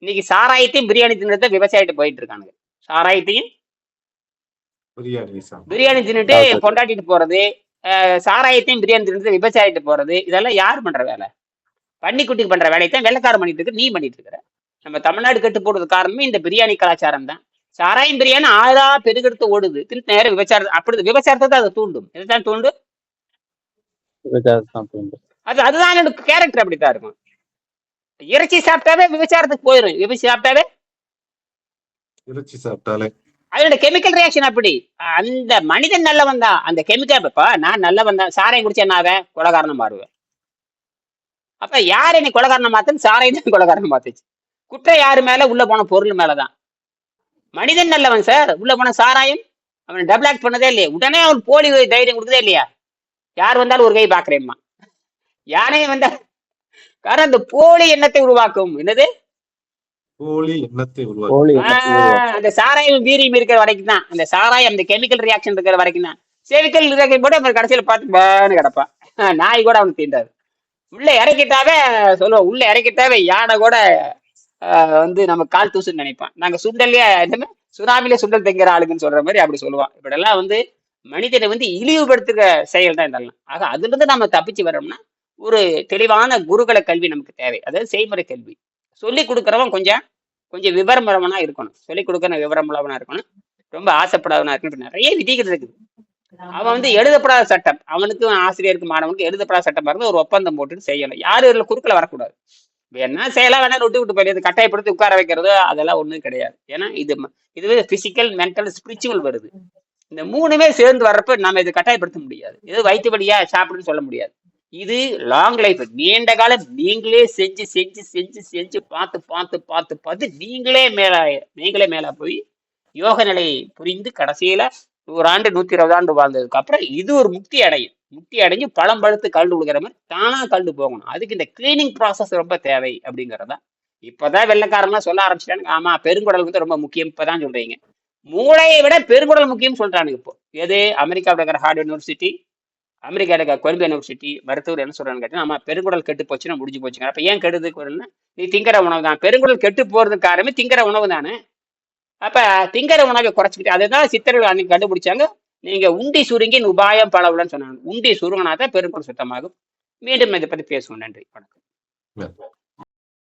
A: இன்னைக்கு சாராயத்தையும் பிரியாணி தின்னுட்டு விவசாயிட்டு போயிட்டு இருக்கானுங்க. சாராயத்தையும் பிரியாணி தின்னுட்டு கொண்டாடிட்டு போறது, சாராயத்தையும் பிரியாணி தின்னுட்டு விவசாயிட்டு போறது, இதெல்லாம் யார் பண்ற வேலை? பன்னிக்குட்டிக்கு பண்ற வேலையத்தான் வெள்ளைக்காரன் பண்ணிட்டு இருக்கு, நீ பண்ணிட்டு இருக்கிற. நம்ம தமிழ்நாடு கெட்டு போடுறது காரணமே இந்த பிரியாணி கலாச்சாரம் தான். சாராயம் பிரியாணி ஆறா பெருகெடுத்து ஓடுது, திருப்பி நேரம் விபச்சாரம். அப்படி விபச்சாரத்தை தான் அதை தூண்டும். இதுதான் தூண்டும். அதுதான் எனக்கு கேரக்டர் அப்படித்தான் இருக்கும். இறைச்சி சாப்பிட்டாவே விபச்சாரத்துக்கு போயிடும். இறைச்சி சாப்பிட்டாலே அதோட கெமிக்கல் ரியாக்ஷன் அப்படி. அந்த மனிதன் நல்லவன் தான், அந்த கெமிக்கல். நான் நல்லவன் தான், சாராயம் குடிச்சு என்ன ஆவேன்? கொலகாரணம் மாறுவேன். அப்ப யார் என்னை கொலகாரணம் மாத்துன்னு? சாராயம் தான் கொலகாரணம் மாத்துச்சு. குற்றம் யாரு மேல? உள்ள போன பொருள் மேலதான். மனிதன் நல்லவன் சார், உள்ள போன சாராயம் அவன் டபுள் ஆக்ட் பண்ணதே இல்லையா? உடனே அவன் போலி தைரியம் கொடுக்குதே இல்லையா? யார் வந்தாலும் ஒரு கை பாக்குறேம்மா, யானே வந்தா. காரணம் அந்த போலி எண்ணத்தை உருவாக்கும். என்னது போலி எண்ணத்தை உருவாக்கும்? அந்த சாராயம் வீரியம் இருக்கிற வரைக்கும் தான், அந்த சாராயம் அந்த கெமிக்கல் ரியாக்ஷன் இருக்கிற வரைக்கும் தான். கெமிக்கல் ரியாக்ஷன் கூட அவன் கடைசியில பார்த்து பான்னு கிடப்பான். நாய் கூட அவனுக்கு தீண்டாது. உள்ள இறக்கிட்டாவே சொல்லுவோம், உள்ள இறக்கிட்டாவே யானை கூட நம்ம கால் தூசுன்னு நினைப்பான். நாங்க சுண்டல்லையே என்னமே சுனாமிலே சுண்டல் திங்கிற ஆளுக்குன்னு சொல்ற மாதிரி அப்படி சொல்லுவான். இப்படியெல்லாம் மனிதனை இழிவுபடுத்துகிற செயல் தான் இதெல்லாம். ஆக அதுல இருந்து நம்ம தப்பிச்சு வரோம்னா ஒரு தெளிவான குருகுல கல்வி நமக்கு தேவை. அதாவது செய்முறை கல்வி. சொல்லி கொடுக்குறவன் கொஞ்சம் விவரமுள்ளவனா இருக்கணும். சொல்லி கொடுக்குற விவரமுள்ளவனா இருக்கணும். ரொம்ப ஆசைப்படாதவனா இருக்கணும். நிறைய விதிகள் இருக்குது. அவன் எழுதப்படாத சட்டம், அவனுக்கும் ஆசிரியருக்கு மாணவனுக்கு எழுதப்படாத சட்டம் இருந்து ஒரு ஒப்பந்தம் போட்டுட்டு செய்யணும். யாரும் இதுல குறுக்களை வரக்கூடாது. வேணா செய்யலாம், வேணா விட்டு போயிடுது. கட்டாயப்படுத்தி உட்கார வைக்கிறது அதெல்லாம் ஒண்ணும் கிடையாது. ஏன்னா இதுவே பிசிக்கல், மென்டல், ஸ்பிரிச்சுவல் வருது. இந்த மூணுமே சேர்ந்து வர்றப்ப நம்ம இது கட்டாயப்படுத்த முடியாது. இது வயிற்று வழியா சாப்பிடுன்னு சொல்ல முடியாது. இது லாங் லைஃப், நீண்ட காலம் நீங்களே செஞ்சு பார்த்து நீங்களே மேலா போய் யோக நிலையை புரிந்து கடைசியில 100 ஆண்டு 120 ஆண்டு வாழ்ந்ததுக்கு அப்புறம் இது ஒரு முக்தி அடைஞ்சு பழம் பழுத்து கல்டு கொடுக்குற மாதிரி தானா கல்டு போகணும். அதுக்கு இந்த கிளீனிங் ப்ராசஸ் ரொம்ப தேவை அப்படிங்கிறதா. இப்பதான் வெள்ளைக்காரன்லாம் சொல்ல ஆரம்பிச்சிட்டாங்க. ஆமா, பெருங்குடல் ரொம்ப முக்கியம். இப்பதான் சொல்றீங்க. மூளையை விட பெருங்குடல் முக்கியம் சொல்றானுங்க இப்போ. எது? அமெரிக்காவில் இருக்கிற ஹார்வர்ட் யூனிவர்சிட்டி, அமெரிக்கா இருக்கிற கொலம்பியா யூனிவர்சிட்டி மருத்துவர் என்ன சொல்றான்னு கேட்டீங்கன்னா, ஆமா பெருங்குடல் கெட்டு போச்சுன்னா முடிஞ்சு போச்சுங்க. அப்ப ஏன் கெடுதுக்கு வரும்னா, நீ திங்கிற உணவு தான். பெருங்குடல் கெட்டு போறதுக்கு காரணமே திங்கிற உணவு தானே. அப்ப திங்கிற உணவை குறைச்சிக்கிட்டு, அதுதான் சித்தர்கள் அன்னைக்கு கண்டுபிடிச்சாங்க. நீங்க உண்டி சுருங்கின் உபாயம் பலவுலன்னு சொன்னாங்க. உண்டி சுருங்கினாதான் பெருங்குடல் சுத்தமாகும். மீண்டும் இதை பத்தி பேசுவோம். நன்றி, வணக்கம்.